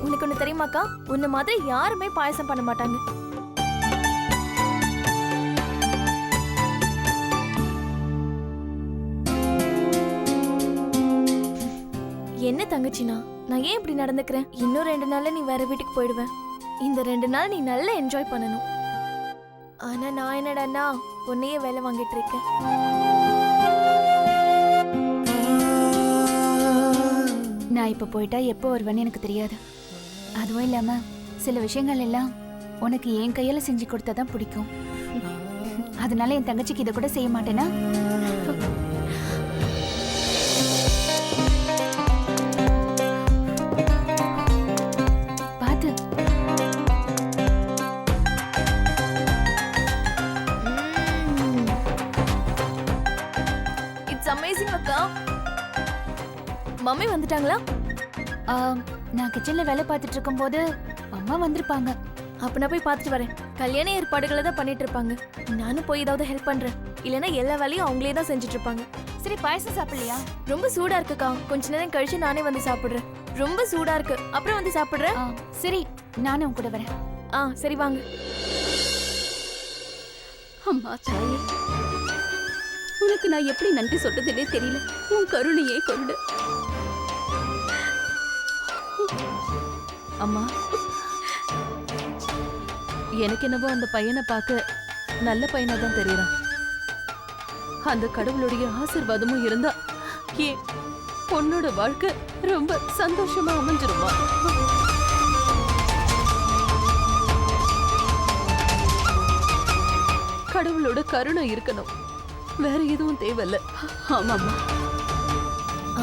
உனக்கு ஒண்ணு தெரியுமாக்கா, உன்ன மாதிரி யாருமே பாயசம் பண்ண மாட்டாங்க. என்ன தங்கச்சினா, நான் ஏன் இப்படி நடந்துக்கிறேன்? இன்னும் 2 நாள்ல நீ வேற வீட்டுக்கு போயிடுவேன். இந்த 2 நாள் நீ நல்லா என்ஜாய் பண்ணணும். ஆனா நான் என்னடான்னா உன்னையே வேலை வாங்கிட்டு இருக்கேன். நான் இப்ப போயிட்டா எப்போ வருவேன்னு எனக்கு தெரியாது. அதுவும் இல்லாம சில விஷயங்கள் எல்லாம் உனக்கு என் கையால செஞ்சு கொடுத்தாதான் பிடிக்கும். அதனால என் தங்கச்சிக்கு இதை கூட செய்ய மாட்டேனா? பாத்து. இட்ஸ் அமேசிங் அக்கா. மம்மி வந்துட்டாங்களா? நான் கிச்சன்ல வேலை பார்த்துட்டு இருக்கும்போது அம்மா வந்திருப்பாங்க. அப்ப நான் போய் பார்த்துட்டு வரேன். கல்யாண ஏற்பாடுகளை தான் பண்ணிட்டு இருப்பாங்க. நானும் போய் ஏதாவது ஹெல்ப் பண்றேன். இல்லைன்னா எல்லா வேலையும் அவங்களே தான் செஞ்சுட்டு இருப்பாங்க. சரி, பாயசம் சாப்பிடலையா? ரொம்ப சூடா இருக்குக்கா. கொஞ்ச நேரம் கழிச்சு நானே வந்து சாப்பிடுறேன். ரொம்ப சூடா இருக்கு. அப்புறம் வந்து சாப்பிடுறேன். சரி, நானும் உன் கூட வரேன். சரி வாங்க. அம்மா தாயே, உனக்கு நான் எப்படி நன்றி சொல்றதுன்னே தெரியல. உன் கருணையே கொண்டு. அம்மா, எனக்கு என்னவோ அந்த பையனை பார்க்க நல்ல பையனா தான் தெரியறான். அந்த கடவுளுடைய ஆசீர்வாதமும் இருந்தா என் பொண்ணோட வாழ்க்கை ரொம்ப சந்தோஷமா அமைஞ்சிருமா? கடவுளோட கருணை இருக்கணும், வேற எதுவும் தேவையில்ல. ஆமாம்மா.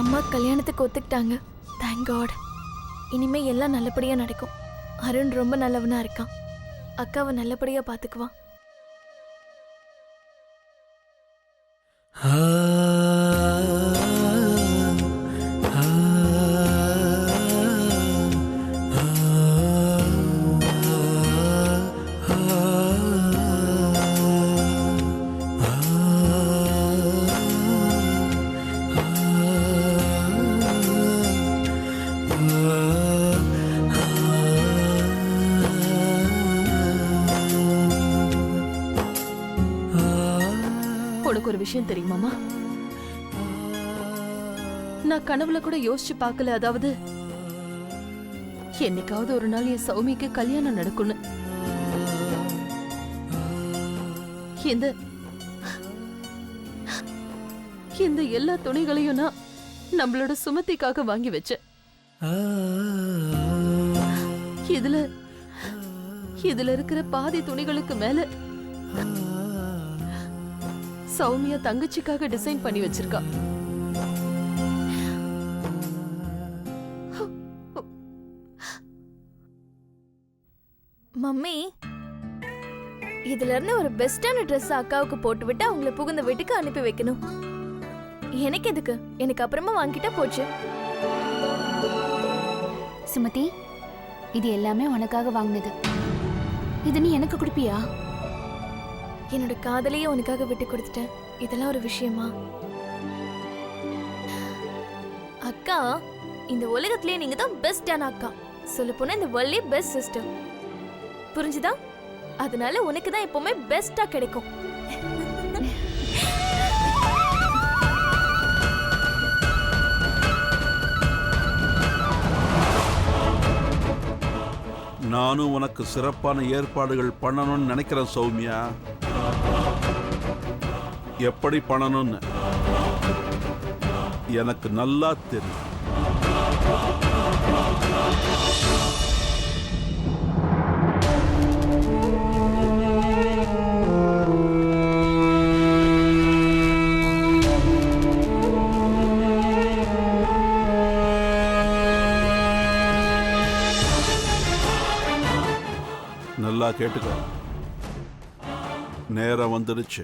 அம்மா கல்யாணத்துக்கு ஒத்துக்கிட்டாங்க. Thank God. இனிமே எல்லாம் நல்லபடியா நடக்கும். அருண் ரொம்ப நல்லவனா இருக்கான். அக்காவை நல்லபடியா பாத்துக்குவான். உனக்கு ஒரு விஷயம் தெரியுமாமா? நான் கனவுல கூட யோசிச்சு பார்க்கல. அதாவது என்னைக்காவது ஒரு நாள் என் சௌமிக்கு கல்யாணம் நடக்கும்னு. இந்த இந்த எல்லா துணிகளையும் நான் நம்மளோட சுமதிக்காக வாங்கி வச்சேன். இதுல இருக்கிற பாதி துணிகளுக்கு மேல சௌமியா தங்கச்சிக்காக டிசைன் பண்ணி வச்சிருக்கா. மம்மி, இதுல இருந்து ஒரு பெஸ்டான ட்ரெஸ் அக்காவுக்கு போட்டு விட்டு அவங்கள புகுந்த வீட்டுக்கு அனுப்பி வைக்கணும். எனக்கு எதுக்கு? எனக்கு அப்புறமா வாங்கிட்டா போச்சு. சுமதி, இது எல்லாமே உனக்காக வாங்கினது. இது நீ எனக்கு கொடுப்பியா? என்னோட காதலையே உனக்காக விட்டு கொடுத்துட்டேன். இதெல்லாம் ஒரு விஷயமா? அக்கா, இந்த உலகத்திலேயே நீங்க தான் பெஸ்டான அக்கா. சொல்ல போனா இந்த வேர்ல்ட்லயே பெஸ்ட் சிஸ்டர். புரிஞ்சுதா? அதனால உனக்கு தான் எப்பவுமே பெஸ்டா கிடைக்கும். நானும் உனக்கு சிறப்பான ஏற்பாடுகள் பண்ணணும்னு நினைக்கிறேன் சௌமியா. எப்படி பண்ணணும்னு எனக்கு நல்லா தெரியும். நல்லா கேட்டுக்கோ. நேரம் வந்துடுச்சு.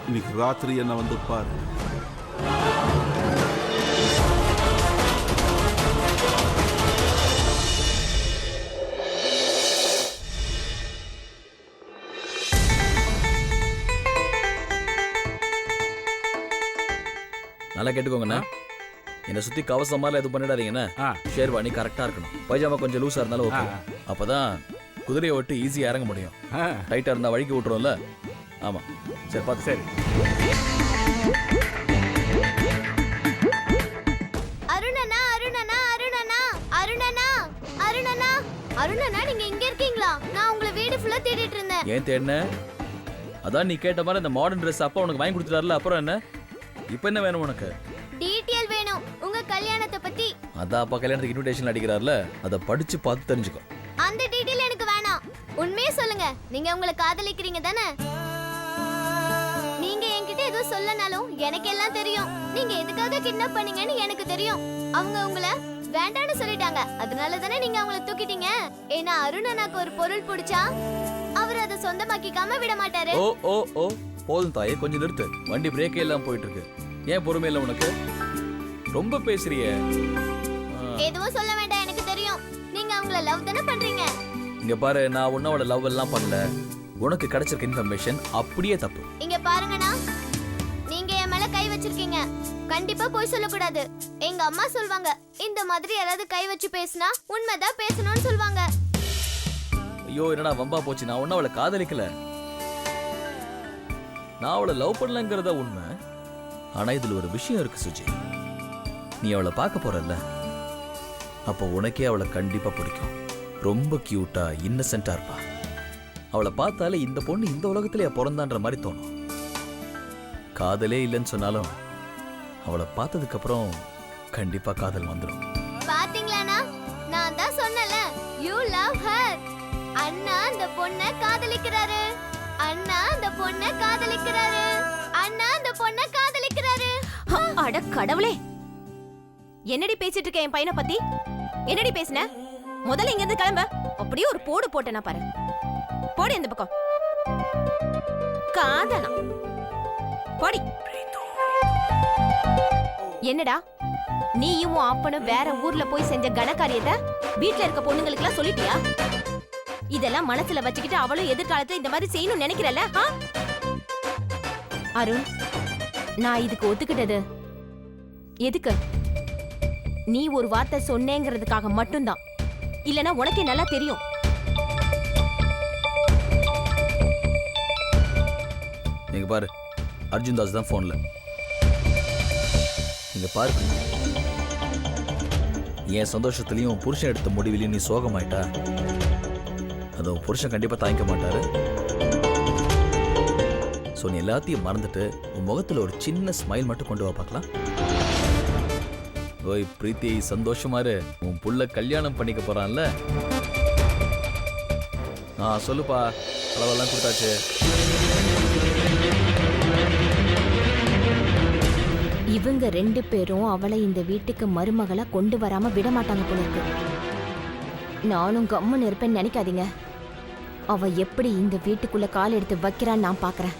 இன்னைக்கு ராத்திரி என்ன வந்து பாரு. நல்லா கேட்டுக்கோங்கண்ணா. என்னை சுத்தி கவசம் மாதிரிலாம் எதுவும் பண்ணிடாதீங்கண்ணா. ஷேர்வாணி கரெக்டா இருக்கணும். பைஜாமா கொஞ்சம் லூஸா இருந்தாலும் ஓகே. அப்பதான் குதிரையை விட்டு ஈஸியா இறங்க முடியும். டைட்டா இருந்தா வழிக்கு விட்டுரும்ல. ஆமா, சரி பார்த்து. சரி அருணனா, அருணனா, அருணனா, அருணனா, அருணனா, அருணனா, நீங்க இங்க இருக்கீங்களா? நான் உங்களை வீடு ஃபுல்லா தேடிட்டு இருந்தேன். ஏன் தேடின? அதான் நீ கேட்ட மாதிரி இந்த மாடர்ன் ட்ரெஸ் அப்பா உனக்கு வாங்கி கொடுத்துட்டாருல, அப்புறம் என்ன? இப்போ என்ன வேணும் உனக்கு? டீடைல் வேணும் உங்க கல்யாணத்தை பத்தி. அதான் அப்பா கல்யாணத்துக்கு இன்விடேஷன் அடிக்கிறார்ல, அதை படிச்சு பார்த்து தெரிஞ்சுக்கோ. அந்த டீடைல் எனக்கு வேணாம். உண்மையே சொல்லுங்க, நீங்க உங்களை காதலிக்கிறீங்க தானே? நீங்க என்கிட்ட எதுவும் சொல்லனாலும் எனக்கு எல்லாம் தெரியும். நீங்க எதுக்காக கிட்னாப் பண்ணீங்கன்னு எனக்கு தெரியும். அவங்க உங்களை வேண்டான்னு சொல்லிட்டாங்க. அதனால தானே நீங்க அவங்கள தூக்கிட்டீங்க. ஏன்னா அருணனாக்கு ஒரு பொருள் பிடிச்சா அவர் அதை சொந்தமாக்கிக்காம விட மாட்டாரு. ஓ ஓ ஓ, போதும் தாயே, கொஞ்சம் நிறுத்து. வண்டி பிரேக்கே எல்லாம் போயிட்டு இருக்கு. ஏன் பொறுமை இல்லை உனக்கு? ரொம்ப பேசுறிய. எதுவும் சொல்ல வேண்டாம், எனக்கு தெரியும். நீங்க அவங்கள லவ் தானே பண்றீங்க. இங்க பாரு, நான் உன்னோட லவ் எல்லாம் பண்ணல. உனக்கு கிடைச்சிருக்க இன்ஃபர்மேஷன் அப்படியே தப்பு. இங்க பாருங்கண்ணா, நீங்க என் மேல கை வச்சிருக்கீங்க. கண்டிப்பா போய் சொல்லக்கூடாது. எங்க அம்மா சொல்வாங்க, இந்த மாதிரி யாராவது கை வச்சு பேசினா உண்மைதான் பேசணும்னு சொல்வாங்க. ஐயோ, என்னடா வம்பா போச்சு. நான் ஒன்னும் அவளை காதலிக்கல. நான் அவளை லவ் பண்ணலங்கிறத உண்மை. ஆனா இதுல ஒரு விஷயம் இருக்கு சுஜி. நீ அவளை பார்க்க போறல்ல, அப்போ உனக்கே அவளை கண்டிப்பா பிடிக்கும். ரொம்ப கியூட்டா இன்னசென்ட்டா இருப்பா. அவளை பார்த்தாலே இந்த பொண்ணு இந்த உலகத்திலேயே பிறந்தான்ற மாதிரி தோணும். காதலே இல்லைன்னு சொன்னாலும் அவளை பார்த்ததுக்கு அப்புறம் கண்டிப்பா காதல் வந்துடும். பாத்தீங்களாண்ணா, நான் தான் சொன்னல, you love her. அண்ணா அந்த பொண்ணை காதலிக்கிறாரு. அண்ணா அந்த பொண்ணை காதலிக்கிறாரு. அண்ணா அந்த பொண்ணை காதலிக்கிறாரு. அட கடவுளே, என்னடி பேசிட்டு இருக்க என் பையனை பத்தி? என்னடி பேசுன? முதல்ல இங்க இருந்து கிளம்ப. அப்படியே ஒரு போடு போட்டேனா பாரு. போடி அந்த பக்கம். காதனா போடி. என்னடா நீயும் அப்பனும் வேற ஊர்ல போய் செஞ்ச கணக்காரியத்தை வீட்டுல இருக்க பொண்ணுங்களுக்கு எல்லாம் சொல்லிட்டியா? இதெல்லாம் மனசுல வச்சுக்கிட்டு அவளும் எதிர்காலத்துல இந்த மாதிரி செய்யணும்னு நினைக்கிறல்ல? அருண், நான் இதுக்கு ஒத்துக்கிட்டது எதுக்கு? நீ ஒரு வார்த்தை சொன்னேங்கிறதுக்காக மட்டும்தான். இல்லனா உனக்கே நல்லா தெரியும். நீங்க பாரு, அர்ஜுன் தாஸ் தான் போன்ல. நீங்க பாரு, என் சந்தோஷத்துலயும் புருஷன் எடுத்த முடிவிலையும் நீ சோகமாயிட்டா, அது புருஷன் கண்டிப்பா தாங்கிக்க மாட்டாரு. ஸோ நீ எல்லாத்தையும் மறந்துட்டு உன் முகத்துல ஒரு சின்ன ஸ்மைல் மட்டும் கொண்டு வா பார்க்கலாம். ஓய் பிரீத்தி, சந்தோஷமா இரு. உன் புள்ள கல்யாணம் பண்ணிக்க போறான்ல. சொல்லுப்பா, அளவெல்லாம் கொடுத்தாச்சு. இவங்க 2 பேரும் அவளை இந்த வீட்டுக்கு மருமகளா கொண்டு வராம விட மாட்டாங்க போல இருக்கு. நானும் கம்முன்னு இருப்பேன்னு நினைக்காதீங்க. அவ எப்படி இந்த வீட்டுக்குள்ள கால் எடுத்து வைக்கிறான்னு நான் பாக்குறேன்.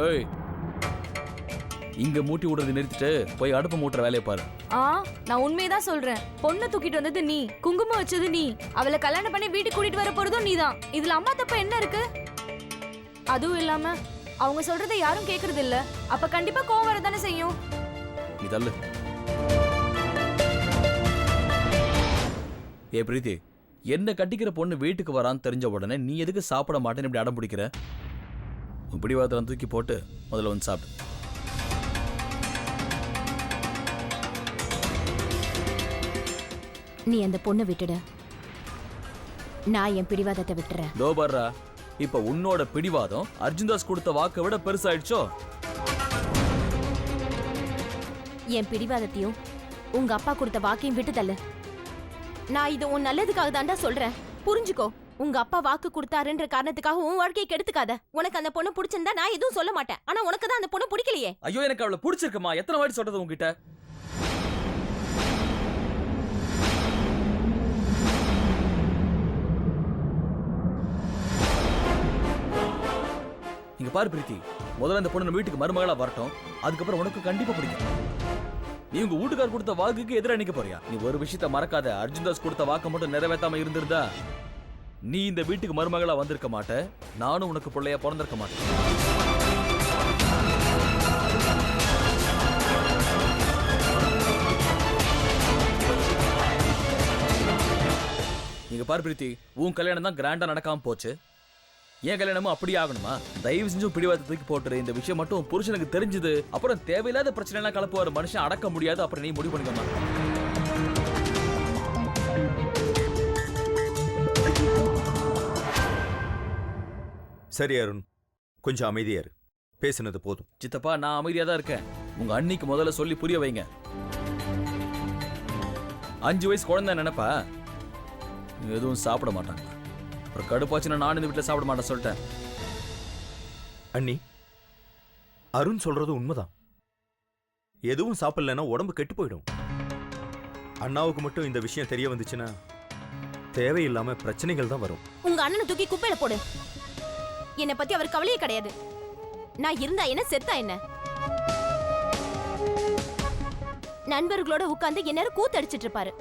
ஏய், இங்க மூட்டி விடுறது நிறுத்திட்டு போய் அடுப்பு மூட்டுற வேலையை பாரு. நான் உண்மையதான் சொல்றேன். பொண்ணை தூக்கிட்டு வந்தது நீ, குங்குமம் வச்சது நீ, அவளை கல்யாணம் பண்ணி வீட்டுக்கு கூட்டிட்டு வர போறதும் நீதான். இதுல அம்மா தப்ப என்ன இருக்கு? அதுவும் இல்லாம அவங்க சொல்றதை யாரும் கேக்குறது இல்ல. அப்ப கண்டிப்பா கோவம் வரதானே செய்யும். இதல்ல. ஏ பிரீத்தி, என்ன கட்டிக்கிற பொண்ணு வீட்டுக்கு வரான்னு தெரிஞ்ச உடனே நீ எதுக்கு சாப்பிட மாட்டேன்னு இப்படி அடம் பிடிக்கிற? இப்படி வாரத்தில் தூக்கி போட்டு முதல்ல வந்து சாப்பிடு. நீ அந்த பொண்ணை விட்டுட, நான் என் பிடிவாதத்தை விட்டுறேன். தோபர்ரா, இப்ப உன்னோட பிடிவாதம் அர்ஜுன்தாஸ் கொடுத்த வாக்கை விட பெருசாயிடுச்சோ? என் பிடிவாதத்தையும் உங்க அப்பா கொடுத்த வாக்கையும் விட்டு தள்ளு. நான் இது உன் நல்லதுக்காக தாண்டா சொல்றேன், புரிஞ்சுக்கோ. உங்க அப்பா வாக்கு கொடுத்தாருன்ற காரணத்துக்காக உன் வாழ்க்கையை கெடுத்துக்காத. உனக்கு அந்த பொண்ணு பிடிச்சிருந்தா நான் எதுவும் சொல்ல மாட்டேன். ஆனா உனக்கு தான் அந்த பொண்ணு பிடிக்கலையே. ஐயோ, எனக்கு அவளை பிடிச்சிருக்குமா? எத்தனை வாட்டி சொல்றது உங்ககிட்ட? இங்க பாரு பிரீத்தி, முதல்ல இந்த பொண்ணு வீட்டுக்கு மருமகளா வரட்டும், அதுக்கப்புறம் உனக்கு கண்டிப்பா பிடிக்கும். நீ உங்க வீட்டுக்கார் கொடுத்த வாக்குக்கு எதிராக நிக்க போறியா? நீ ஒரு விஷயத்த மறக்காத, அர்ஜுன்தாஸ் கொடுத்த வாக்கை மட்டும் நிறைவேற்றாம இருந்திருந்தா நீ இந்த வீட்டுக்கு மருமகளா வந்திருக்க மாட்ட, நானும் உனக்கு பிள்ளையா பிறந்திருக்க மாட்டேன். நீங்க பாரு பிரீத்தி, உன் கல்யாணம் தான் கிராண்டா நடக்காம போச்சு, ஏன் கல்யாணமும் அப்படி ஆகணுமா? தயவு செஞ்சு பிடிவாத தூக்கி போட்டுரு. இந்த விஷயம் மட்டும் புருஷனுக்கு தெரிஞ்சது அப்புறம் தேவையில்லாத பிரச்சனை எல்லாம் கலப்புவார் மனுஷன், அடக்க முடியாது. அப்புறம் நீ முடிவு பண்ணிக்கமா. சரி அருண், கொஞ்சம் அமைதியா இரு. பேசினது போதும். சித்தப்பா, நான் அமைதியா தான் இருக்கேன். உங்க அண்ணிக்கு முதல்ல சொல்லி புரிய வைங்க. 5 வயசு குழந்தை நினைப்பா எதுவும் சாப்பிட மாட்டாங்க. அப்புறம் கடுப்பாச்சுன்னா நான் இந்த வீட்டில் சாப்பிட மாட்டேன் சொல்லிட்டேன். அண்ணி, அருண் சொல்றது உண்மைதான். எதுவும் சாப்பிடலன்னா உடம்பு கெட்டு போயிடும். அண்ணாவுக்கு மட்டும் இந்த விஷயம் தெரிய வந்துச்சுன்னா தேவையில்லாம பிரச்சனைகள் தான் வரும். உங்க அண்ணனை தூக்கி குப்பையில போடு. என்னை பத்தி அவர் கவலையே கிடையாது. நான் இருந்தா என்ன, செத்தா என்ன? நண்பர்களோட உட்கார்ந்து என்ன கூத்தடிச்சிட்டு இருப்பாரு.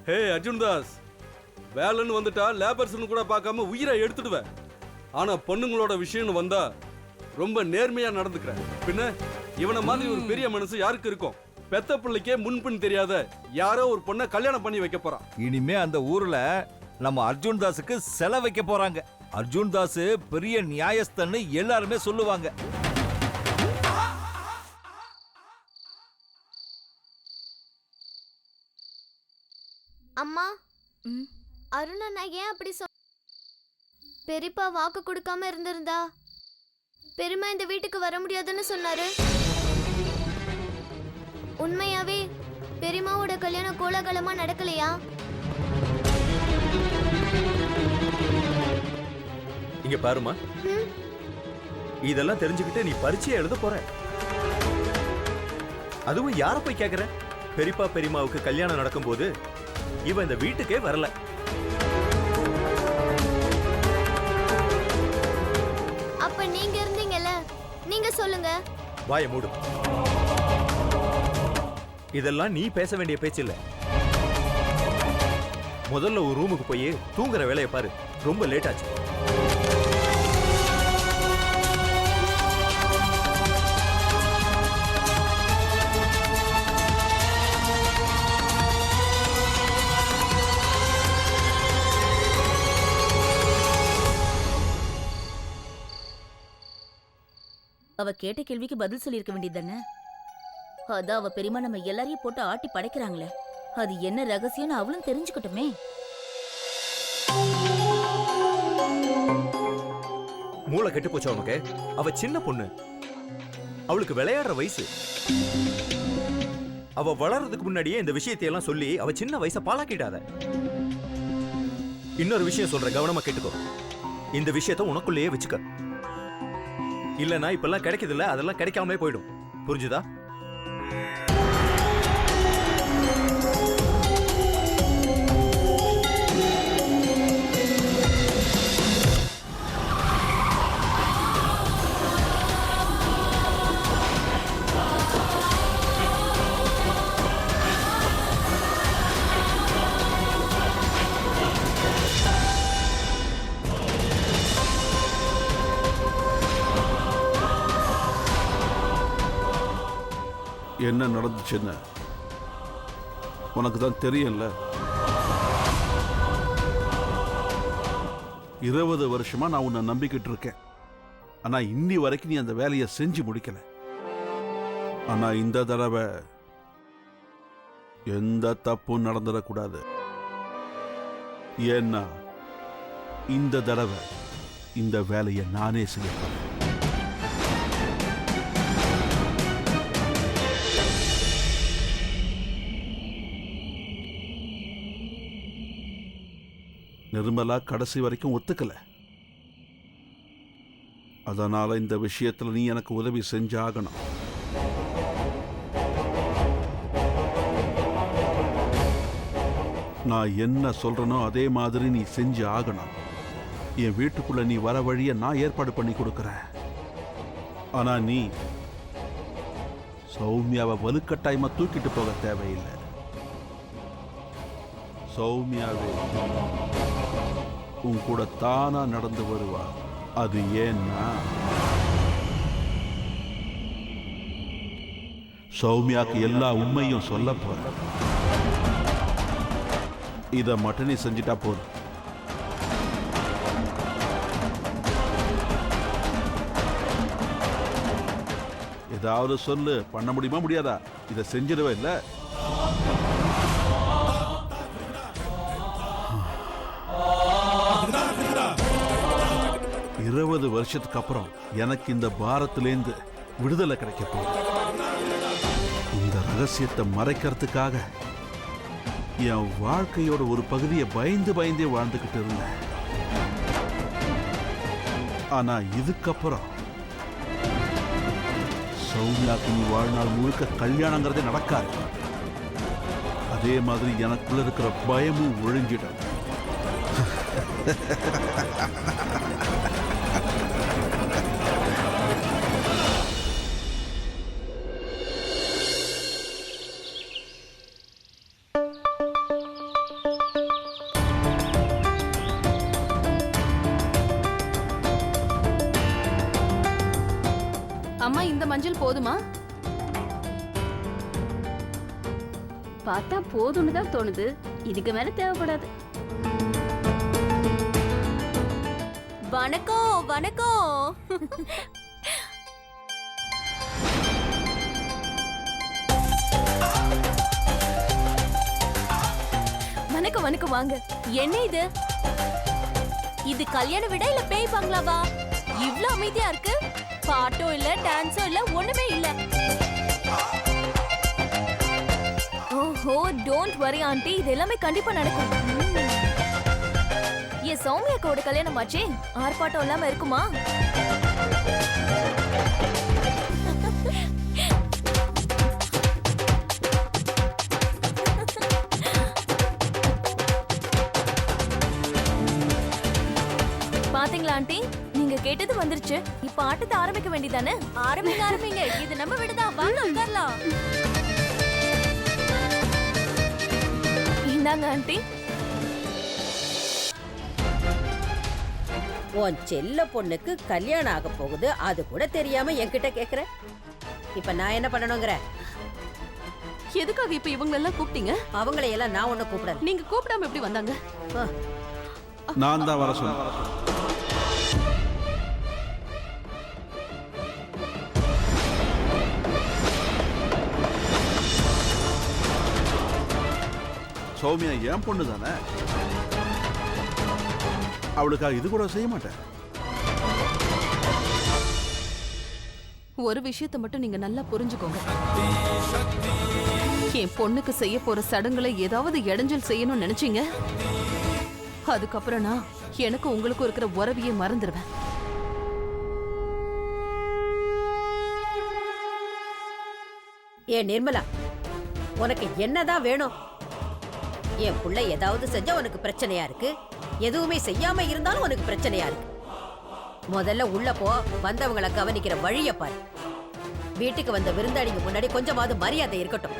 ஹே அர்ஜுன்தாஸ், வேலைன்னு வந்துட்டா லேபர்ஸ்னு கூட பார்க்காம உயிரை எடுத்துடுவேன். ஆனா பொண்ணுங்களோட விஷயம்னு வந்தா ரொம்ப நேர்மையா நடந்துக்கிறேன். பின்ன இவனை மாதிரி ஒரு பெரிய மனசு யாருக்கு இருக்கும்? பெத்த பிள்ளைக்கே முன்பின் தெரியாத யாரோ ஒரு பொண்ணை கல்யாணம் பண்ணி வைக்க போறான். இனிமே அந்த ஊர்ல நம்ம அர்ஜுன்தாஸுக்கு செல வைக்க போறாங்க. அர்ஜுன்தாஸ் பெரிய நியாயஸ்தன்னு எல்லாருமே சொல்லுவாங்க. அம்மா, அருண் அண்ணா ஏன் அப்படி பெரியப்பா வாக்கு கொடுக்காம இருந்திருந்தா பெரியம்மா இந்த வீட்டுக்கு வர முடியாதுன்னு சொன்னாரு. உண்மையாவே பெரியம்மாவோட கல்யாணம் கோலாகலமா நடக்கலையா? இங்க பாருமா, இதெல்லாம் தெரிஞ்சுக்கிட்டு நீ பரீட்சையை எழுத போற. அதுவும் யார போய் கேக்குற? பெரியப்பா பெரியம்மாவுக்கு கல்யாணம் நடக்கும் போது இவன் இந்த வீட்டுக்கே வரல. அப்ப நீங்க இருந்தீங்கல்ல, நீங்க சொல்லுங்க. வாய மூடு. இதெல்லாம் நீ பேச வேண்டிய பேச்சு இல்ல. முதல்ல ஒரு ரூமுக்கு போய் தூங்குற வேலையை பாரு. ரொம்ப லேட் ஆச்சு. அவ கேட்ட கேள்விக்கு பதில் சொல்லியிருக்க வேண்டியது தானே? அதான் அவ பெரியமா நம்ம எல்லாரையும் போட்டு ஆட்டி படைக்கிறாங்களே, அது என்ன ரகசியம்னு அவளும் தெரிஞ்சுக்கட்டுமே. மூளை கெட்டு போச்சு அவனுக்கு. அவ சின்ன பொண்ணு, அவளுக்கு விளையாடுற வயசு. அவ வளர்றதுக்கு முன்னாடியே இந்த விஷயத்தையெல்லாம் சொல்லி அவ சின்ன வயசை பாழாக்கிடாத. இன்னொரு விஷயம் சொல்ற, கவனமா கேட்டுக்கோ. இந்த விஷயத்த உனக்குள்ளேயே வச்சுக்க. இல்லனா இப்பெல்லாம் கிடைக்குது இல்ல, அதெல்லாம் கிடைக்காமலே போயிடும். புரிஞ்சுதா? என்ன நடந்துச்சுன்னு உனக்கு தான் தெரியும்ல. 20 வருஷமா நான் உன்னை நம்பிக்கிட்டு இருக்கேன். ஆனா இன்னி வரைக்கும் நீ அந்த வேலையை செஞ்சு முடிக்கல. ஆனா இந்த தடவை எந்த தப்பும் நடந்துடக்கூடாது. ஏன்னா இந்த தடவை இந்த வேலையை நானே செய்ய போறேன். நிர்மலா கடைசி வரைக்கும் ஒத்துக்கல. அதனால இந்த விஷயத்துல நீ எனக்கு உதவி செஞ்சாகணும். நான் என்ன சொல்றனோ அதே மாதிரி நீ செஞ்சு ஆகணும். என் வீட்டுக்குள்ள நீ வர வழிய நான் ஏற்பாடு பண்ணி கொடுக்கறேன். ஆனா நீ சௌமியாவை வலுக்கட்டாயமா தூக்கிட்டு போக தேவையில்லை. சௌமியாவே உன் கூட தானா நடந்து வருவா. அது ஏன்னா சௌமியாக்கு எல்லா உண்மையும் சொல்ல போற. இத மட்டும் நீ செஞ்சிட்டா போதும். ஏதாவது சொல்லு, பண்ண முடியுமா முடியாதா? இதை செஞ்சிடவே இல்லை. 20 வருஷத்துக்கு அப்புறம் எனக்கு இந்த பாரத்திலேந்து விடுதலை கிடைக்க போகுது. இந்த ரகசியத்தை மறைக்கிறதுக்காக என் வாழ்க்கையோட ஒரு பகுதியை பயந்து பயந்தே வாழ்ந்துகிட்டு இருந்தேன். ஆனா இதுக்கப்புறம் சௌமியாக்கு நீ வாழ்நாள் முழுக்க கல்யாணங்கிறதே நடக்காது. அதே மாதிரி எனக்குள்ள இருக்கிற பயமும் ஒழிஞ்சிடும். அம்மா, இந்த மஞ்சள் போதுமா? பார்த்தா போதும்னு தான் தோணுது. இதுக்கு மேல தேவைப்படாது. வணக்கம் வணக்கம். வணக்கம் வணக்கம், வாங்க. என்ன இது? இது கல்யாண விட இல்ல பேய் பங்களாவா? இவ்ளோ அமைதியா இருக்கு. பாட்டும் இல்ல, டான்ஸும் இல்ல, ஒண்ணுமே இல்ல. ஓஹோ, டோன்ட் வரி ஆண்டி, இது எல்லாமே கண்டிப்பா நடக்கும். என் சௌமியாக்கோட கல்யாணம் ஆச்சே, ஆர்ப்பாட்டம் இல்லாம இருக்குமா? பாத்தீங்களா ஆண்டி, நீங்க கேட்டது வந்துருச்சு. இப்ப ஆட்டத்தை ஆரம்பிக்க வேண்டியதானே? ஆரம்பிங்க ஆரம்பிங்க. இது நம்ம விடுதான். வாங்க உட்காரலாம். இந்தாங்க ஆண்டி. உன் செல்ல பொண்ணுக்கு கல்யாணம் ஆக போகுது, அது கூட தெரியாம என்கிட்ட கேக்குற. இப்ப நான் என்ன பண்ணணுங்கிற? எதுக்காக இப்ப இவங்க எல்லாம் கூப்பிட்டீங்க? அவங்களை எல்லாம் நான் ஒண்ணு கூப்பிடல. நீங்க கூப்பிடாம எப்படி வந்தாங்க? நான் தான் வர சொன்னேன். சௌமியா என் பொண்ணு தானே, அவளுக்காக இது கூட செய்ய மாட்டேன். ஒரு விஷயத்தை மட்டும் நீங்க நல்லா புரிஞ்சுக்கோங்க. என் பொண்ணுக்கு செய்ய போற சடங்குல ஏதாவது இடைஞ்சல் செய்யணும்னு நினைச்சீங்க, அதுக்கப்புறம் நான் எனக்கு உங்களுக்கு இருக்கிற உறவையே மறந்துடுவேன். ஏ நிர்மலா, உனக்கு என்னதான் வேணும்? என் புள்ள ஏதாவது செஞ்சா உனக்கு பிரச்சனையா இருக்கு, எதுவுமே செய்யாம இருந்தாலும் உனக்கு பிரச்சனையா இருக்கு. முதல்ல உள்ள போ, வந்தவங்களை கவனிக்கிற வழிய பாரு. வீட்டுக்கு வந்த விருந்தாளிங்க முன்னாடி கொஞ்சமாவது மரியாதை இருக்கட்டும்.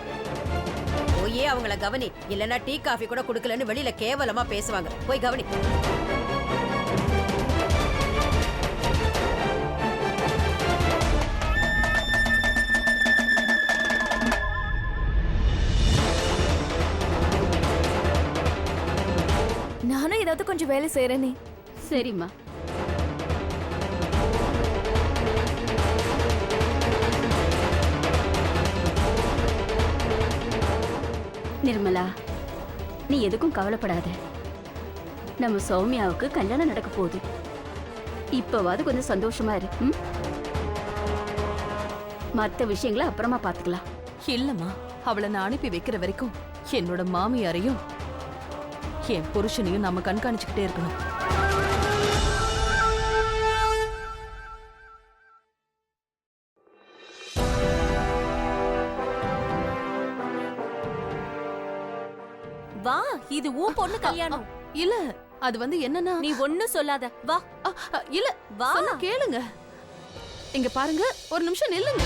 போயே அவங்கள கவனி, இல்லைன்னா டீ காஃபி கூட கொடுக்கலன்னு வெளியில கேவலமா பேசுவாங்க. போய் கவனி. நானும் ஏதாவது கொஞ்சம் வேலை செய்யறேனே. சரிம்மா. நிர்மலா, நீ எதுக்கும் கவலைப்படாத. நம்ம சௌமியாவுக்கு கல்யாணம் நடக்க போகுது. இப்பவாது கொஞ்சம் சந்தோஷமா இரு. மற்ற விஷயங்களை அப்புறமா பாத்துக்கலாம். இல்லம்மா, அவளை நான் அனுப்பி வைக்கிற வரைக்கும் என்னோட மாமியாரையும் என் புருஷனையும் நாம கண்காணிச்சுக்கிட்டே இருக்கணும். வா, இது உன் பொண்ணு கல்யாணம். இல்ல, அது வந்து என்னன்னா, நீ ஒண்ணும் சொல்லாத. வா. இல்ல, வா, சொன்னா கேளுங்க. இங்க பாருங்க, ஒரு நிமிஷம் நில்லுங்க.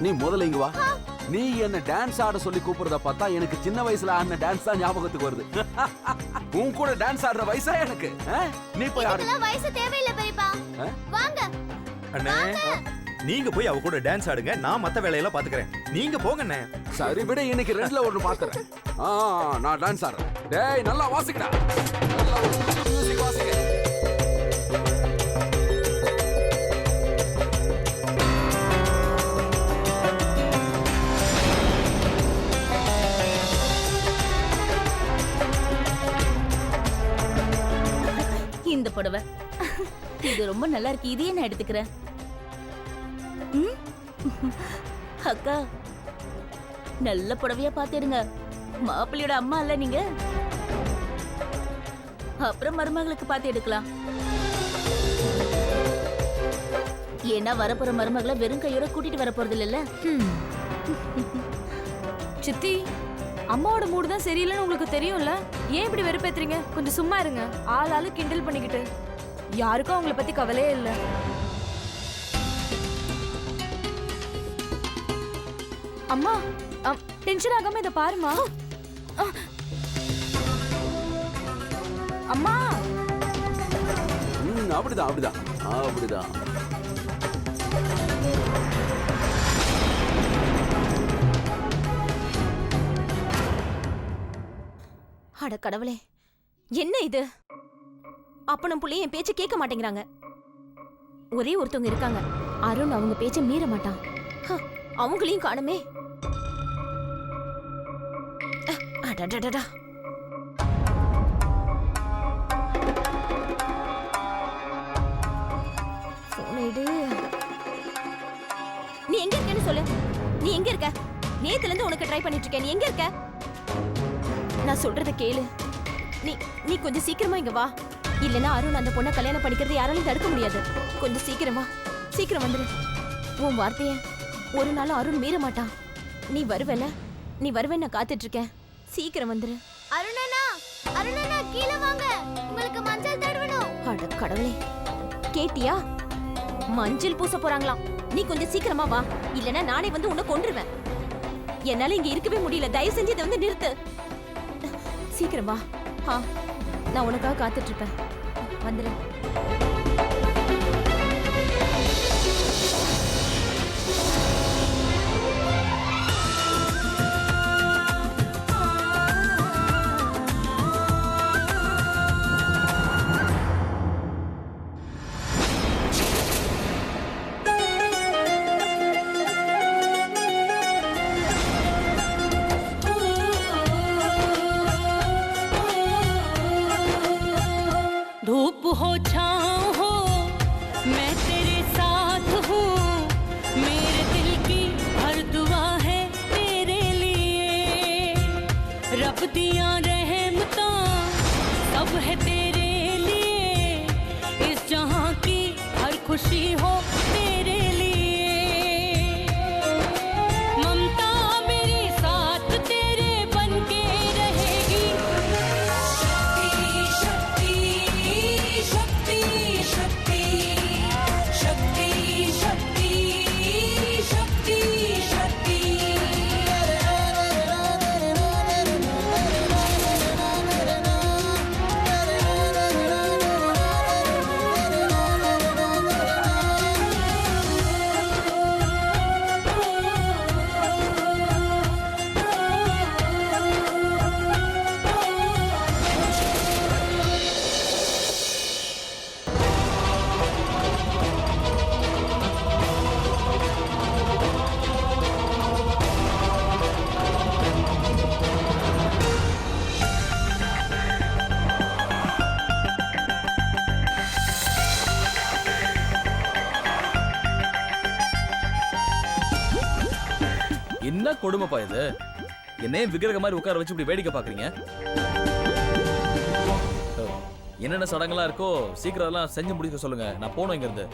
நீ முதல்ல இங்க வா. நீ என்ன டான்ஸ் ஆட சொல்லி கூப்பிடுறத பார்த்தா எனக்கு சின்ன வயசுல ஆடின டான்ஸ் தான் ஞாபகத்துக்கு வருது. உன் கூட டான்ஸ் ஆடுற வயசா எனக்கு? நீ போய் ஆடு. இதெல்லாம் வயசு தேவையில்லை பெரியப்பா. வாங்க அண்ணே, நீங்க போய் அவ கூட டான்ஸ் ஆடுங்க, நான் மத்த வேலையெல்லாம் பாத்துக்கறேன். நீங்க போங்க அண்ணே. சரி விட, இன்னைக்கு ரெண்டுல ஒன்னு பாக்குறேன். நான் டான்ஸ் ஆடுறேன். டேய் நல்லா வாசிக்கடா. நல்லா மியூசிக் வாசிக்க. இந்த புடவை இது ரொம்ப நல்லா இருக்கு. இதையே நான் எடுத்துக்கிறேன். அக்கா, நல்ல புடவையா பாத்துடுங்க. மாப்பிள்ளையோட அம்மா இல்ல நீங்க. அப்புறம் மருமகளுக்கு பார்த்து எடுக்கலாம். ஏன்னா வரப்போற மருமகளை வெறும் கையோட கூட்டிட்டு வர போறது இல்ல. சித்தி, அம்மாவோட மூடு தான் சரியில்லைன்னு உங்களுக்கு தெரியும்ல. ஏன் இப்படி வெறுப்பேத்துறீங்க? கொஞ்சம் சும்மா இருங்க. ஆளாளு கிண்டல் பண்ணிக்கிட்டு. யாருக்கும் அவங்கள பத்தி கவலையே இல்ல. அம்மா, டென்ஷன் ஆகாம இத பாருமா. அம்மா, அப்படிதான் அப்படிதான் அப்படிதான். அட கடவுளே, என்ன இது? அப்பனும் புள்ளையும் என் பேச்ச கேட்க மாட்டேங்கிறாங்க. ஒரே ஒருத்தவங்க இருக்காங்க, அருண் அவங்க பேச்ச மீற மாட்டான். அவங்களையும் காணுமே. அடடடடா. போன் எடு. நீ எங்க இருக்கேன்னு சொல்லு. நீ எங்க இருக்க? நேத்துல இருந்து உனக்கு ட்ரை பண்ணிட்டு இருக்கேன். நீ எங்க இருக்க? நான் சொல்றத கேளு. நீ கொஞ்சம் சீக்கிரமா இங்க வா. இல்லனா அருண் அந்த பொண்ணை கல்யாணம் பண்ணிக்கிறது யாராலையும் தடுக்க முடியாது. கொஞ்சம் சீக்கிரம் வா. சீக்கிரம் வந்துரு. உன் வார்த்தைய ஒரு நாளும் அருண் மீற மாட்டான். நீ வருவல? நீ வருவேன்னு நான் காத்துட்டு இருக்கேன். சீக்கிரம் வந்துரு. அருணனா, அருணனா கீழே வாங்க. உங்களுக்கு மஞ்சள் தடவணும். அட கடவுளே, கேட்டியா? மஞ்சள் பூச போறாங்களாம். நீ கொஞ்சம் சீக்கிரமா வா. இல்லனா நானே வந்து உன்னை கொன்றுவேன். என்னால இங்க இருக்கவே முடியல. தயவு செஞ்சு இதை வந்து நிறுத்து. சீக்கிரம் வா. நான் உனக்காக காத்துட்டு இருப்பேன். வந்துரு. धूप हो छाँव हो मैं तेरे साथ हूँ, मेरे दिल की हर दुआ है तेरे लिए, रब दिया रहमता सब है तेरे लिए, इस जहाँ की हर खुशी हो तेरे लिए, ममता मेरे साथ तेरे बनके रहेगी। என்ன கொடுமைப்பா இது? என்னையும் விக்கிரக மாதிரி உட்கார வச்சு இப்படி வேடிக்கை பாக்குறீங்க? என்னென்ன சடங்கெல்லாம் இருக்கோ சீக்கிரம் எல்லாம் செஞ்சு முடிக்க சொல்லுங்க. நான் போனோம் இங்க இருந்து.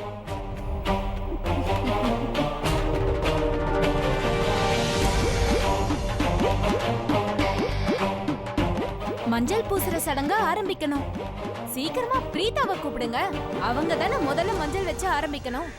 மஞ்சள் பூசுற சடங்க ஆரம்பிக்கணும். சீக்கிரமா பிரீதாவை கூப்பிடுங்க. அவங்க தானே முதல்ல மஞ்சள் வச்சு ஆரம்பிக்கணும்.